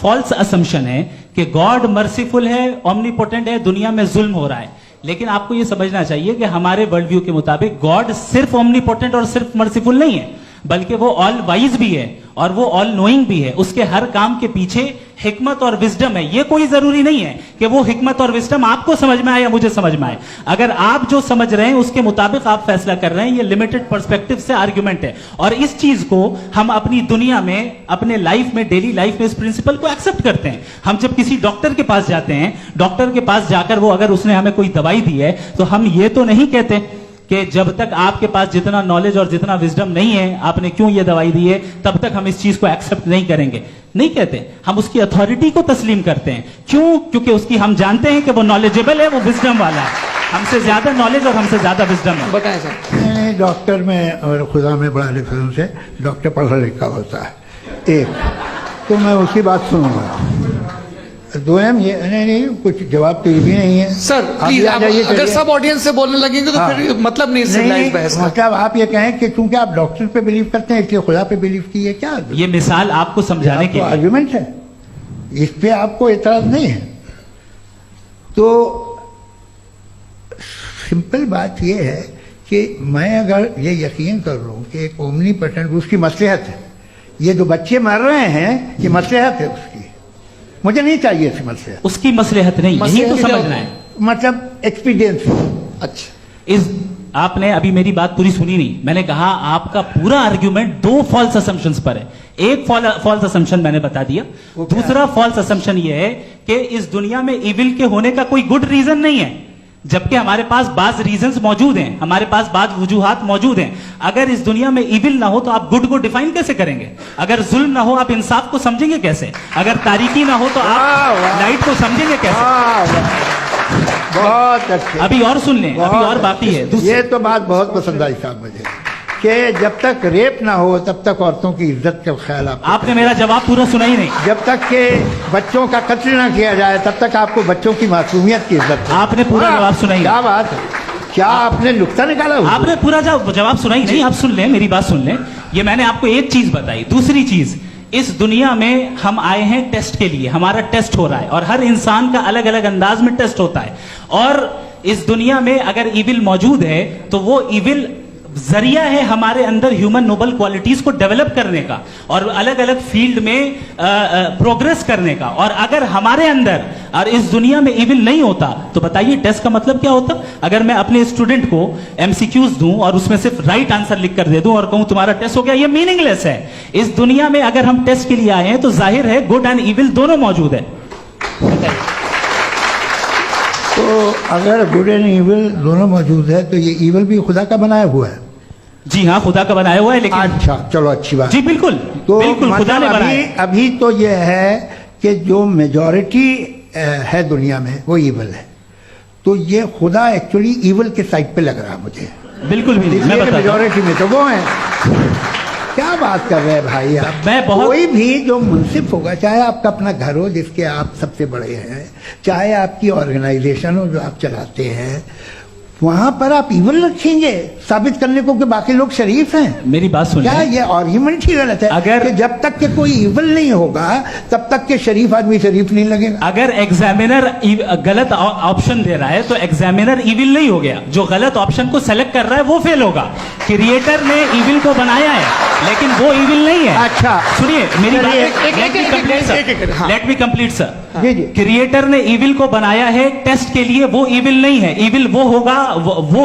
फॉल्स असम्पशन है कि गॉड मर्सीफुल है, ओमनीपोटेंट है, दुनिया में जुल्म हो रहा है। लेकिन आपको यह समझना चाहिए कि हमारे वर्ल्ड व्यू के मुताबिक गॉड सिर्फ ओमनीपोटेंट और सिर्फ मर्सीफुल नहीं है, बल्कि वो ऑल वाइज भी है और वो ऑल नोइंग भी है। उसके हर काम के पीछे हिकमत और विजडम है। ये कोई जरूरी नहीं है कि वो हिकमत और विजडम आपको समझ में आए या मुझे समझ में आए। अगर आप जो समझ रहे हैं उसके मुताबिक आप फैसला कर रहे हैं, ये लिमिटेड पर्सपेक्टिव से आर्ग्यूमेंट है। और इस चीज को हम अपनी दुनिया में, अपने लाइफ में, डेली लाइफ में इस प्रिंसिपल को एक्सेप्ट करते हैं। हम जब किसी डॉक्टर के पास जाते हैं, डॉक्टर के पास जाकर वो अगर उसने हमें कोई दवाई दी है तो हम ये तो नहीं कहते कि जब तक आपके पास जितना नॉलेज और जितना विजडम नहीं है, आपने क्यों ये दवाई दी है, तब तक हम इस चीज को एक्सेप्ट नहीं करेंगे। नहीं कहते, हम उसकी अथॉरिटी को तस्लीम करते हैं। क्यों? क्योंकि उसकी हम जानते हैं कि वो नॉलेजेबल है, वो विजडम वाला है, हमसे ज्यादा नॉलेज और हमसे ज्यादा विजडम है। बताएं सर। डॉक्टर में और खुदा में बड़ा डिफरेंस है। डॉक्टर पढ़ा लिखा होता है, एक तो मैं उसकी बात सुनूंगा। दोयम ये नहीं कुछ जवाब तो ये भी नहीं है सर। प्लीज अगर सब ऑडियंस से बोलने लगेंगे तो फिर मतलब नहीं सिविलाइज्ड बहस का। मतलब आप ये कहें कि क्योंकि आप डॉक्टर पे बिलीव करते हैं इसलिए खुदा पे बिलीव कीजिए, क्या ये मिसाल आपको समझाने के आर्गुमेंट है, इस पे आपको एतराज नहीं है। तो सिंपल बात ये है कि मैं अगर ये यकीन कर लूं कि एक ओमनीपोटेंट, उसकी मसलहत है ये जो बच्चे मर रहे हैं ये मसलहत है उसकी, मुझे नहीं चाहिए ऐसी मसलहत। उसकी मसलहत नहीं, यही तो समझना है, मतलब एक्सपीरियंस। अच्छा, इस आपने अभी मेरी बात पूरी सुनी नहीं। मैंने कहा आपका पूरा आर्ग्यूमेंट दो फॉल्स असम्पशंस पर है। एक फॉल्स असम्पशन मैंने बता दिया, दूसरा फॉल्स असम्पशन ये है कि इस दुनिया में इविल के होने का कोई गुड रीजन नहीं है, जबकि हमारे पास बाज रीजंस मौजूद हैं, हमारे पास बाज वजूहात मौजूद हैं। अगर इस दुनिया में इविल ना हो तो आप गुड को डिफाइन कैसे करेंगे? अगर जुल्म ना हो आप इंसाफ को समझेंगे कैसे? अगर तारीकी ना हो तो आप लाइट को समझेंगे कैसे? बहुत अच्छे। अभी और सुन लें, अभी और बाकी है। ये तो बात बहुत पसंद आई साहब मुझे, कि जब तक रेप ना हो तब तक औरतों की इज्जत का ख्याल आपने मेरा जवाब पूरा सुना ही नहीं। जब तक के बच्चों का कत्ल ना किया जाए तब तक आपको बच्चों की मासूमियत की इज्जत। आपने पूरा जवाब सुना ही नहीं। क्या बात है, क्या आपने नुक्ता निकाला? आपने पूरा जवाब सुना ही नहीं। आप सुन लें, मेरी बात सुन लें। ये मैंने आपको एक चीज बताई। दूसरी चीज, इस दुनिया में हम आए हैं टेस्ट के लिए, हमारा टेस्ट हो रहा है और हर इंसान का अलग अलग अंदाज में टेस्ट होता है। और इस दुनिया में अगर इविल मौजूद है तो वो इविल जरिया है हमारे अंदर ह्यूमन नोबल क्वालिटीज को डेवलप करने का और अलग अलग फील्ड में प्रोग्रेस करने का। और अगर हमारे अंदर और इस दुनिया में इविल नहीं होता तो बताइए टेस्ट का मतलब क्या होता? अगर मैं अपने स्टूडेंट को एमसीक्यूज दूं और उसमें सिर्फ राइट आंसर लिख कर दे दूं और कहूं तुम्हारा टेस्ट हो गया, ये मीनिंगलेस है। इस दुनिया में अगर हम टेस्ट के लिए आए हैं तो जाहिर है गुड एंड इविल दोनों मौजूद है। तो अगर गुड एंड इविल दोनों मौजूद है तो ये इविल भी खुदा का बनाया हुआ है? जी हाँ, खुदा का बनाया हुआ है। लेकिन अच्छा, चलो अच्छी बात। जी बिल्कुल, तो बिल्कुल खुदा ने बनाया। अभी तो ये है कि जो मेजॉरिटी है दुनिया में वो इविल है, तो ये खुदा एक्चुअली इविल के साइड पे लग रहा है मुझे। बिल्कुल भी मैं बताता हूं। मेजॉरिटी में तो वो है। क्या बात कर रहे हैं भाई आप? मैं कोई भी जो मुंसिफ होगा, चाहे आपका अपना घर हो जिसके आप सबसे बड़े हैं, चाहे आपकी ऑर्गेनाइजेशन हो जो आप चलाते हैं, वहां पर आप इविल रखेंगे साबित करने को कि बाकी लोग शरीफ हैं? मेरी बात सुनिए। क्या ये आर्ग्यूमेंट ही गलत है? अगर कि जब तक के कोई इविल नहीं होगा तब तक के शरीफ आदमी शरीफ नहीं लगेगा। अगर एग्जामिनर गलत ऑप्शन दे रहा है तो एग्जामिनर इविल नहीं हो गया, जो गलत ऑप्शन को सेलेक्ट कर रहा है वो फेल होगा। क्रिएटर ने इविल को बनाया है लेकिन वो इविल नहीं है। अच्छा सुनिए मेरी बात, लेट मी कंप्लीट सर। जी जी। क्रिएटर ने इविल को बनाया है टेस्ट के लिए, वो इविल नहीं है। इविल वो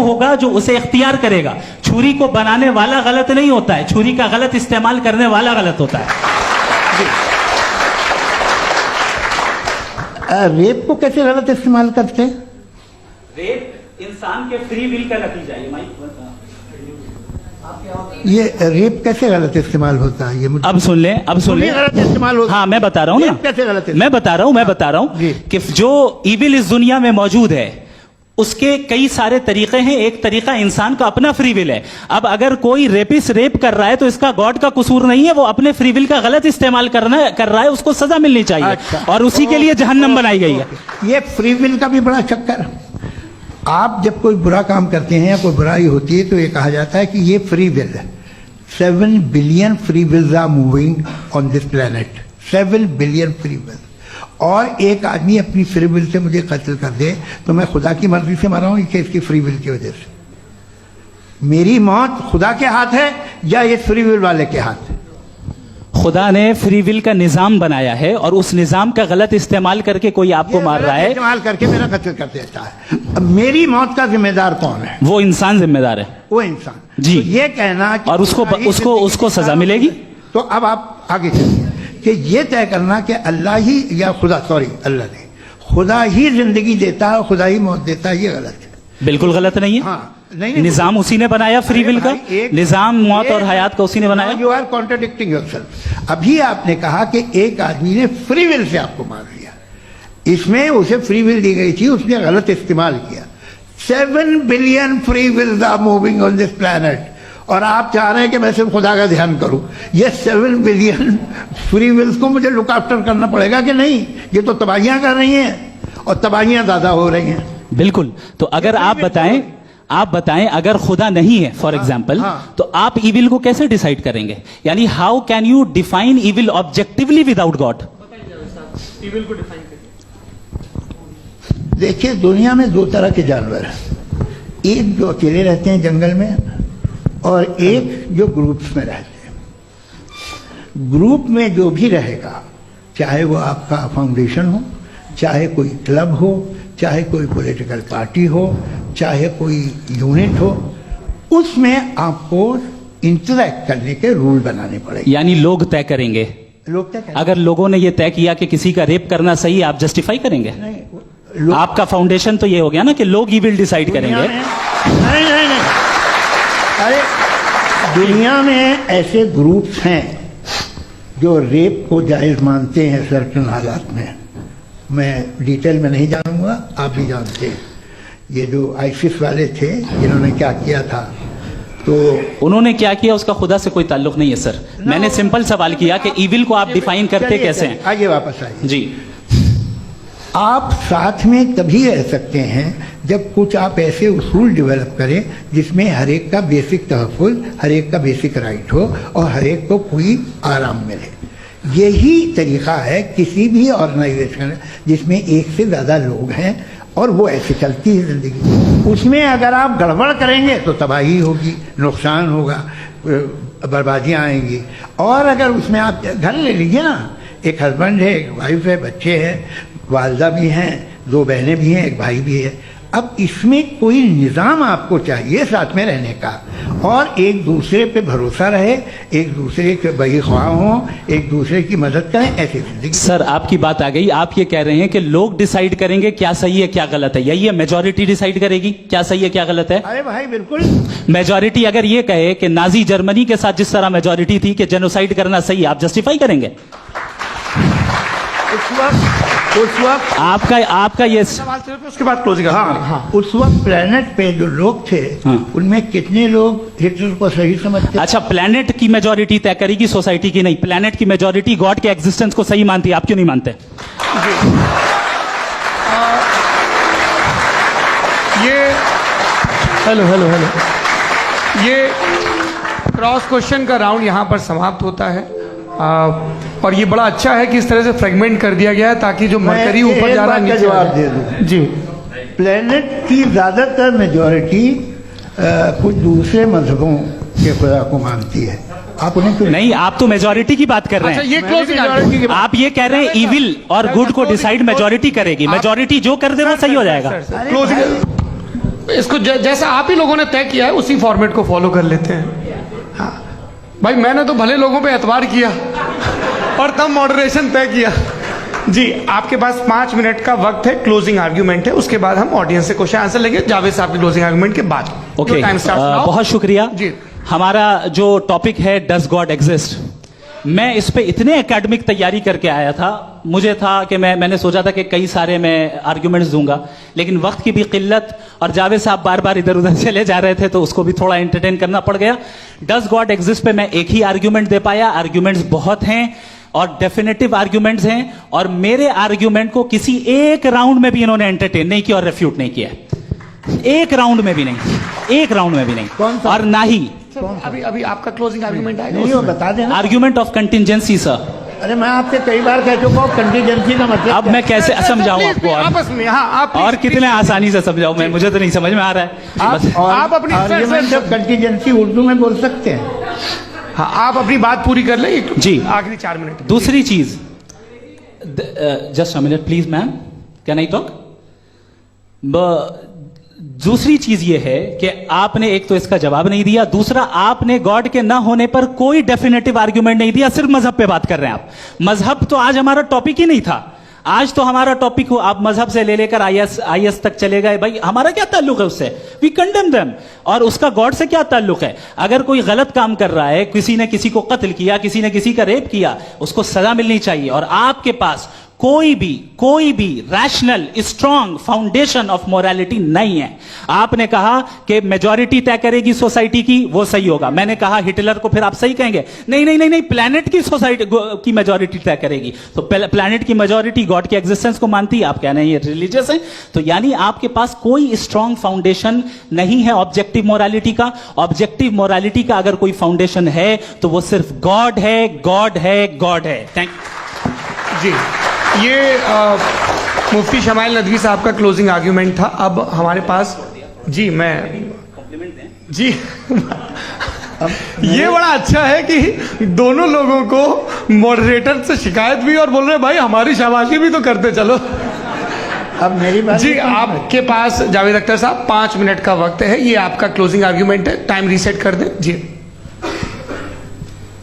होगा जो उसे इख्तियार करेगा। छुरी को बनाने वाला गलत नहीं होता है, छुरी का गलत इस्तेमाल करने वाला गलत होता है। रेप को कैसे गलत इस्तेमाल करते? रेप इंसान के फ्री विल का नतीजा है। ये रेप कैसे गलत इस्तेमाल होता है? ये मुझे अब सुन लें, अब सुन लें। गलत इस्तेमाल होता है। हाँ मैं बता रहा हूँ ना, कैसे गलत? मैं बता रहा हूँ कि जो इविल इस दुनिया में मौजूद है उसके कई सारे तरीके हैं। एक तरीका इंसान का अपना फ्री विल है। अब अगर कोई रेपिस्ट रेप कर रहा है तो इसका गॉड का कसूर नहीं है, वो अपने फ्री विल का गलत इस्तेमाल कर रहा है, उसको सजा मिलनी चाहिए। अच्छा। और उसी के लिए जहन्नम बनाई गई है। ये फ्री विल का भी बड़ा चक्कर। आप जब कोई बुरा काम करते हैं या कोई बुराई होती है तो ये कहा जाता है कि ये फ्री विल है। 7 billion free wills are moving on this planet. 7 billion free will. और एक आदमी अपनी फ्री विल से मुझे कत्ल कर दे तो मैं खुदा की मर्जी से मरा हूं कि इसकी फ्री विल की वजह से? मेरी मौत खुदा के हाथ है या ये फ्री विल वाले के हाथ है? खुदा ने फ्री विल का निजाम बनाया है और उस निजाम का गलत इस्तेमाल करके कोई आपको मार रहा है, इस्तेमाल करके मेरा कत्ल कर देता है। अब मेरी मौत का जिम्मेदार कौन है? वो इंसान जिम्मेदार है। वो इंसान। जी। तो ये कहना कि और उसको सजा मिलेगी। तो अब आप आगे चलिए कि ये तय करना कि अल्लाह ही या अल्लाह ने खुदा ही जिंदगी देता है, खुदा ही मौत देता है, ये गलत है। बिल्कुल गलत नहीं है। हाँ, नहीं, निजाम उसी ने बनाया फ्री विल का। निजाम मौत और हयात का उसी ने बनाया। You are contradicting yourself. अभी आपने कहा कि एक आदमी ने फ्री विल से आपको मार दिया, इसमें उसे फ्री विल दी गई थी, उसने गलत इस्तेमाल किया। 7 billion free wills are moving on this planet और आप चाह रहे हैं कि मैं सिर्फ खुदा का ध्यान करूं। ये 7 बिलियन फ्री विल्स को मुझे लुक आफ्टर करना पड़ेगा कि नहीं? ये तो तबाहियां कर रही हैं और तबाहियां ज्यादा हो रही हैं। बिल्कुल। तो अगर आप बताएं अगर खुदा नहीं है फॉर एग्जाम्पल, तो आप इविल को कैसे डिसाइड करेंगे? यानी how can you define evil objectively without God? Evil को डिफाइन करिए। देखिए, दुनिया में 2 तरह के जानवर हैं। एक जो अकेले रहते हैं जंगल में और एक जो ग्रुप्स में रहते हैं। ग्रुप में जो भी रहेगा, चाहे वो आपका फाउंडेशन हो, चाहे कोई क्लब हो, चाहे कोई पॉलिटिकल पार्टी हो, चाहे कोई यूनिट हो, उसमें आपको इंटरैक्ट करने के रूल बनाने पड़ेंगे। यानी लोग तय करेंगे। लोग तय करेंगे। अगर लोगों ने ये तय किया कि किसी का रेप करना सही है, आप जस्टिफाई करेंगे? नहीं, आपका फाउंडेशन तो ये हो गया ना कि लोग ही विल डिसाइड करेंगे। नहीं, अरे दुनिया में ऐसे ग्रुप्स हैं जो रेप को जायज मानते हैं सर्टेन हालात में। मैं डिटेल में नहीं जानूंगा, आप भी जानते हैं। ये जो आईसिस वाले थे, इन्होंने क्या किया था, तो उन्होंने क्या किया उसका खुदा से कोई ताल्लुक नहीं है सर। मैंने सिंपल सवाल किया कि इविल को आप डिफाइन करते कैसे हैं? आगे वापस आइए जी। आप साथ में तभी रह सकते हैं जब कुछ आप ऐसे उसूल डेवलप करें जिसमें हर एक का बेसिक तहफ़्फ़ुज़, हर एक का बेसिक राइट हो और हर एक को पूरी आराम मिले। यही तरीका है किसी भी ऑर्गेनाइजेशन जिसमें एक से ज़्यादा लोग हैं और वो ऐसे चलती है ज़िंदगी। उसमें अगर आप गड़बड़ करेंगे तो तबाही होगी, नुकसान होगा, बर्बादियाँ आएंगी। और अगर उसमें आप घर ले लीजिए ना, एक हस्बैंड है, एक वाइफ है, बच्चे हैं, वालदा भी हैं, 2 बहनें भी हैं, एक भाई भी है। अब इसमें कोई निज़ाम आपको चाहिए साथ में रहने का, और एक दूसरे पे भरोसा रहे, एक दूसरे के बहीख्वाह हों, एक दूसरे की मदद करें, ऐसी जिंदगी। सर आपकी बात आ गई। आप ये कह रहे हैं कि लोग डिसाइड करेंगे क्या सही है क्या गलत है, यही है? मेजॉरिटी डिसाइड करेगी क्या सही है क्या गलत है? अरे भाई बिल्कुल। मेजॉरिटी अगर ये कहे कि नाजी जर्मनी के साथ जिस तरह मेजॉरिटी थी कि जेनोसाइड करना सही है, आप जस्टिफाई करेंगे? उस वक्त आपका ये सवाल सिर्फ उसके बाद क्लोजिंग। हाँ, उस वक्त प्लेनेट पे जो लोग थे, उनमें कितने लोग हिटलर को सही समझते? अच्छा, प्लेनेट की मेजॉरिटी तय करेगी, सोसाइटी की नहीं। प्लेनेट की मेजॉरिटी गॉड के एग्जिस्टेंस को सही मानती है, आप क्यों नहीं मानते? ये हेलो ये क्रॉस क्वेश्चन का राउंड यहाँ पर समाप्त होता है। और ये बड़ा अच्छा है कि इस तरह से फ्रेगमेंट कर दिया गया है ताकि जो मरकरी ऊपर जा रहा है नीचे जवाब दे दूं जी। प्लेनेट की ज्यादातर मेजॉरिटी कुछ दूसरे मजहबों के खुदा को मानती है। आप उन्हें क्यों नहीं? आप तो मेजॉरिटी की बात कर रहे अच्छा, हैं। ये क्लोजिंग आप ये कह रहे हैं इविल और गुड को डिसाइड मेजॉरिटी करेगी। मेजॉरिटी जो कर दे वो सही हो जाएगा। क्लोजिंग इसको जैसा आप ही लोगों ने तय किया है उसी फॉर्मेट को फॉलो कर लेते हैं। हाँ भाई, मैंने तो भले लोगों पे एतबार किया और तब मॉडरेशन तय किया। जी, आपके पास 5 मिनट का वक्त है, क्लोजिंग आर्ग्यूमेंट है, उसके बाद हम ऑडियंस से क्वेश्चन आंसर लेंगे जावेद साहब की क्लोजिंग आर्ग्यूमेंट के बाद। ओके, बहुत शुक्रिया जी। हमारा जो टॉपिक है डज गॉड एग्जिस्ट, मैं इस पे इतने एकेडमिक तैयारी करके आया था। मुझे था कि मैंने सोचा था कि कई सारे मैं आर्ग्यूमेंट्स दूंगा, लेकिन वक्त की भी किल्लत और जावेद साहब बार बार इधर उधर चले जा रहे थे तो उसको भी थोड़ा एंटरटेन करना पड़ गया। डज गॉड एग्जिस्ट पे मैं एक ही आर्ग्यूमेंट दे पाया। आर्ग्यूमेंट्स बहुत हैं और डेफिनेटिव आर्ग्यूमेंट्स हैं, और मेरे आर्ग्यूमेंट को किसी एक राउंड में भी इन्होंने एंटरटेन नहीं किया और रेफ्यूट नहीं किया। एक राउंड में भी नहीं, एक राउंड में भी नहीं। और ना ही अभी आपका क्लोजिंग आर्ग्यूमेंट आएगा, नहीं, वो बता देना। Argument of contingency sir. अरे मैं आपसे कई बार कह चुका हूँ कंटीजेंसी का मतलब। अब मैं कैसे समझाऊं आपको? आपस में हाँ, आप और कितने आसानी से समझाऊं मैं? मुझे तो नहीं समझ में आ रहा है। आप अपनी आर्ग्यूमेंट ऑफ कंटीजेंसी उर्दू में बोल सकते हैं। हाँ, आप अपनी बात पूरी कर ले जी, आखिरी 4 मिनट। दूसरी चीज, just a minute please ma'am, can I talk? दूसरी चीज ये है कि आपने एक तो इसका जवाब नहीं दिया, दूसरा आपने गॉड के ना होने पर कोई डेफिनेटिव आर्ग्यूमेंट नहीं दिया, सिर्फ मजहब पे बात कर रहे हैं आप। मजहब तो आज हमारा टॉपिक ही नहीं था। आज तो हमारा टॉपिक हो, आप मजहब से ले लेकर आईएस तक चले गए। भाई हमारा क्या ताल्लुक है उससे? We condemn them. और उसका गॉड से क्या ताल्लुक है? अगर कोई गलत काम कर रहा है, किसी ने किसी को कत्ल किया, किसी ने किसी का रेप किया, उसको सजा मिलनी चाहिए। और आपके पास कोई भी rational strong foundation of morality नहीं है। आपने कहा कि मेजॉरिटी तय करेगी सोसाइटी की, वो सही होगा। मैंने कहा हिटलर को फिर आप सही कहेंगे? नहीं, प्लैनेट की सोसाइटी की मेजॉरिटी तय करेगी। तो प्लैनेट की मेजॉरिटी गॉड के एग्जिस्टेंस को मानती है, आप कह रहे हैं ये रिलीजियस है। तो यानी आपके पास कोई स्ट्रॉन्ग फाउंडेशन नहीं है ऑब्जेक्टिव मोरालिटी का। ऑब्जेक्टिव मोरालिटी का अगर कोई फाउंडेशन है तो वो सिर्फ गॉड है, गॉड है, गॉड है। थैंक जी। ये मुफ्ती शमाइल नदवी साहब का क्लोजिंग आर्ग्यूमेंट था। अब हमारे पास जी, मैं जी ये बड़ा अच्छा है कि दोनों लोगों को मॉडरेटर से शिकायत भी और बोल रहे भाई हमारी शाबाशी भी तो करते चलो। अब मेरी बात जी आपके पास जावेद अख्तर साहब 5 मिनट का वक्त है, ये आपका क्लोजिंग आर्ग्यूमेंट है, टाइम रीसेट कर दें जी।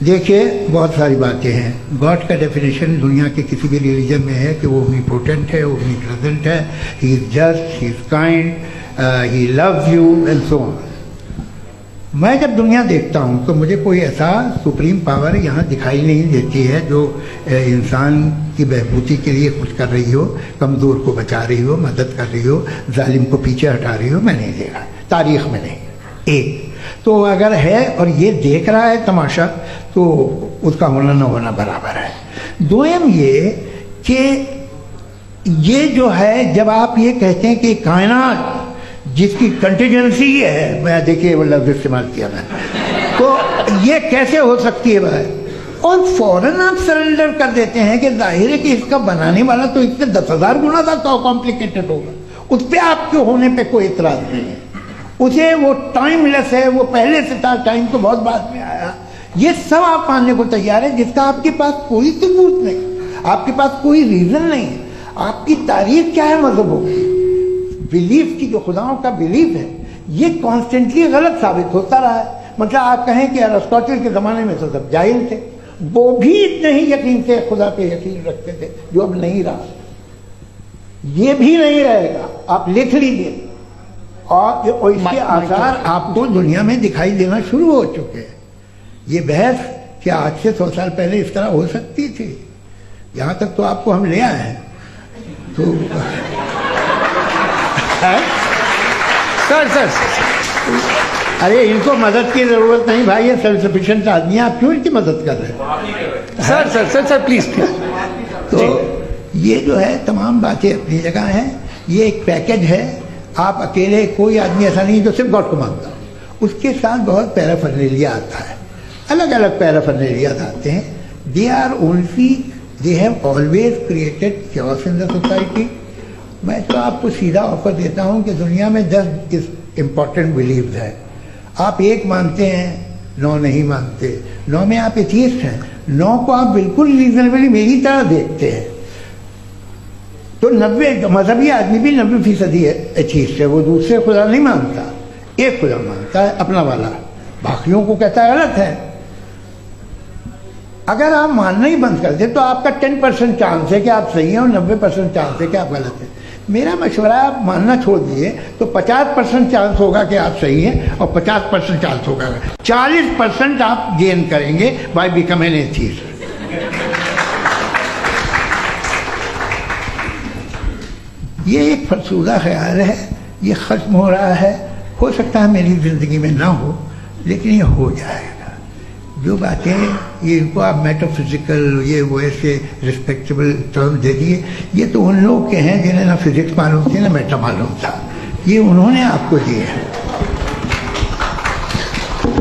देखिए, बहुत सारी बातें हैं। गॉड का डेफिनेशन दुनिया के किसी भी रिलीजन में है कि वो ओमनीपोटेंट है, ओमनीप्रेजेंट है, he is just, he is kind, he loves you and so on. मैं जब दुनिया देखता हूँ तो मुझे कोई ऐसा सुप्रीम पावर यहाँ दिखाई नहीं देती है जो इंसान की बहबूदी के लिए कुछ कर रही हो, कमज़ोर को बचा रही हो, मदद कर रही हो, जालिम को पीछे हटा रही हो। मैं नहीं देखा, तारीख में नहीं। एक तो अगर है और ये देख रहा है तमाशा, तो उसका होना न होना बराबर है। दोयम ये कि ये जो है, जब आप ये कहते हैं कि कायनात जिसकी कंटीजेंसी है, मैं देखिए वो लफ्ज़ इस्तेमाल किया मैं, तो ये कैसे हो सकती है भाई? और फौरन आप सरेंडर कर देते हैं कि जाहिर है कि इसका बनाने वाला तो इससे 10,000 गुना था, तो कॉम्प्लिकेटेड होगा। उस पर आपके होने पे कोई इतराज नहीं है। उसे वो टाइमलेस है, वो पहले से था, टाइम तो बहुत बाद में आया। ये सब आप मानने को तैयार है जिसका आपके पास कोई सबूत नहीं, आपके पास कोई रीजन नहीं है। आपकी तारीख क्या है मजहबों की, बिलीफ की, जो खुदाओं का बिलीफ है, ये कॉन्स्टेंटली गलत साबित होता रहा है। मतलब आप कहें कि अरिस्टोटल के ज़माने में तो सब जाहिल थे, वो भी इतने ही यकीन से खुदा पे यकीन रखते थे, जो अब नहीं रहा। ये भी नहीं रहेगा, आप लिख लीजिए। और इसके आसार आपको दुनिया में दिखाई देना शुरू हो चुके हैं। ये बहस क्या आज से 100 साल पहले इस तरह हो सकती थी? यहाँ तक तो आपको हम ले आए हैं। तो सर अरे इनको मदद की जरूरत नहीं भाई, ये सेल्फ सफिशिएंट आदमी है, आप क्यों इनकी मदद कर रहे हैं? Sir please. तो ये जो है तमाम बातें अपनी जगह हैं। ये एक पैकेज है। आप अकेले, कोई आदमी ऐसा नहीं जो सिर्फ गॉड को मानता, उसके साथ बहुत पैराफर्नेलिया आता है, अलग अलग पैराफर्नेलिया आते हैं। They are only, they have always created chaos in the society. मैं तो आपको सीधा ऑफर देता हूँ कि दुनिया में 10 इम्पॉर्टेंट बिलीव्स हैं। आप एक मानते हैं, 9 नहीं मानते। 9 में आप एथियस्ट हैं, 9 को आप बिल्कुल रीजनेबली मेरी तरह देखते हैं। तो 90 मजहबी आदमी भी 90% एथियस्ट है, वो दूसरे खुदा नहीं मानता, एक खुदा मानता है, अपना वाला, बाकियों को कहता है गलत है। अगर आप मानना ही बंद कर दे तो आपका 10% चांस है कि आप सही हैं और 90% चांस है कि आप गलत हैं। मेरा मशवरा है, आप मानना छोड़ दिए तो 50% चांस होगा कि आप सही हैं और 50% चांस होगा, 40% आप गेन करेंगे बाय बिकमिंग एन एथियस्ट। ये एक फरसूदा ख्याल है, ये ख़त्म हो रहा है। हो सकता है मेरी ज़िंदगी में ना हो, लेकिन ये हो जाएगा। जो बातें ये इनको आप मेटाफिजिकल, ये वो ऐसे रिस्पेक्टेबल टर्म दे दिए, ये तो उन लोग के हैं जिन्हें ना फिजिक्स मालूम थी ना मेटा मालूम था, ये उन्होंने आपको दिए हैं।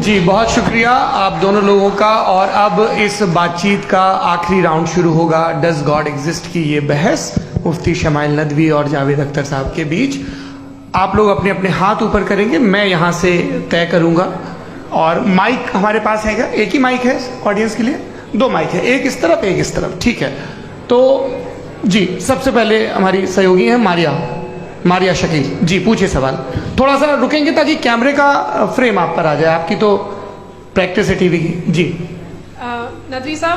जी बहुत शुक्रिया आप दोनों लोगों का। और अब इस बातचीत का आखिरी राउंड शुरू होगा, डज गॉड एग्जिस्ट की ये बहस मुफ्ती शमाइल नदवी और जावेद अख्तर साहब के बीच। आप लोग अपने अपने हाथ ऊपर करेंगे, मैं यहाँ से तय करूँगा। और माइक हमारे पास है क्या? एक ही माइक है ऑडियंस के लिए? 2 माइक है, एक इस तरफ एक इस तरफ, ठीक है। तो जी सबसे पहले हमारी सहयोगी है मारिया शकील जी, पूछिए सवाल। थोड़ा सा रुकेंगे ताकि कैमरे का फ्रेम आप पर आ जाए, आपकी तो प्रैक्टिस है टीवी की। जी नदवी साहब,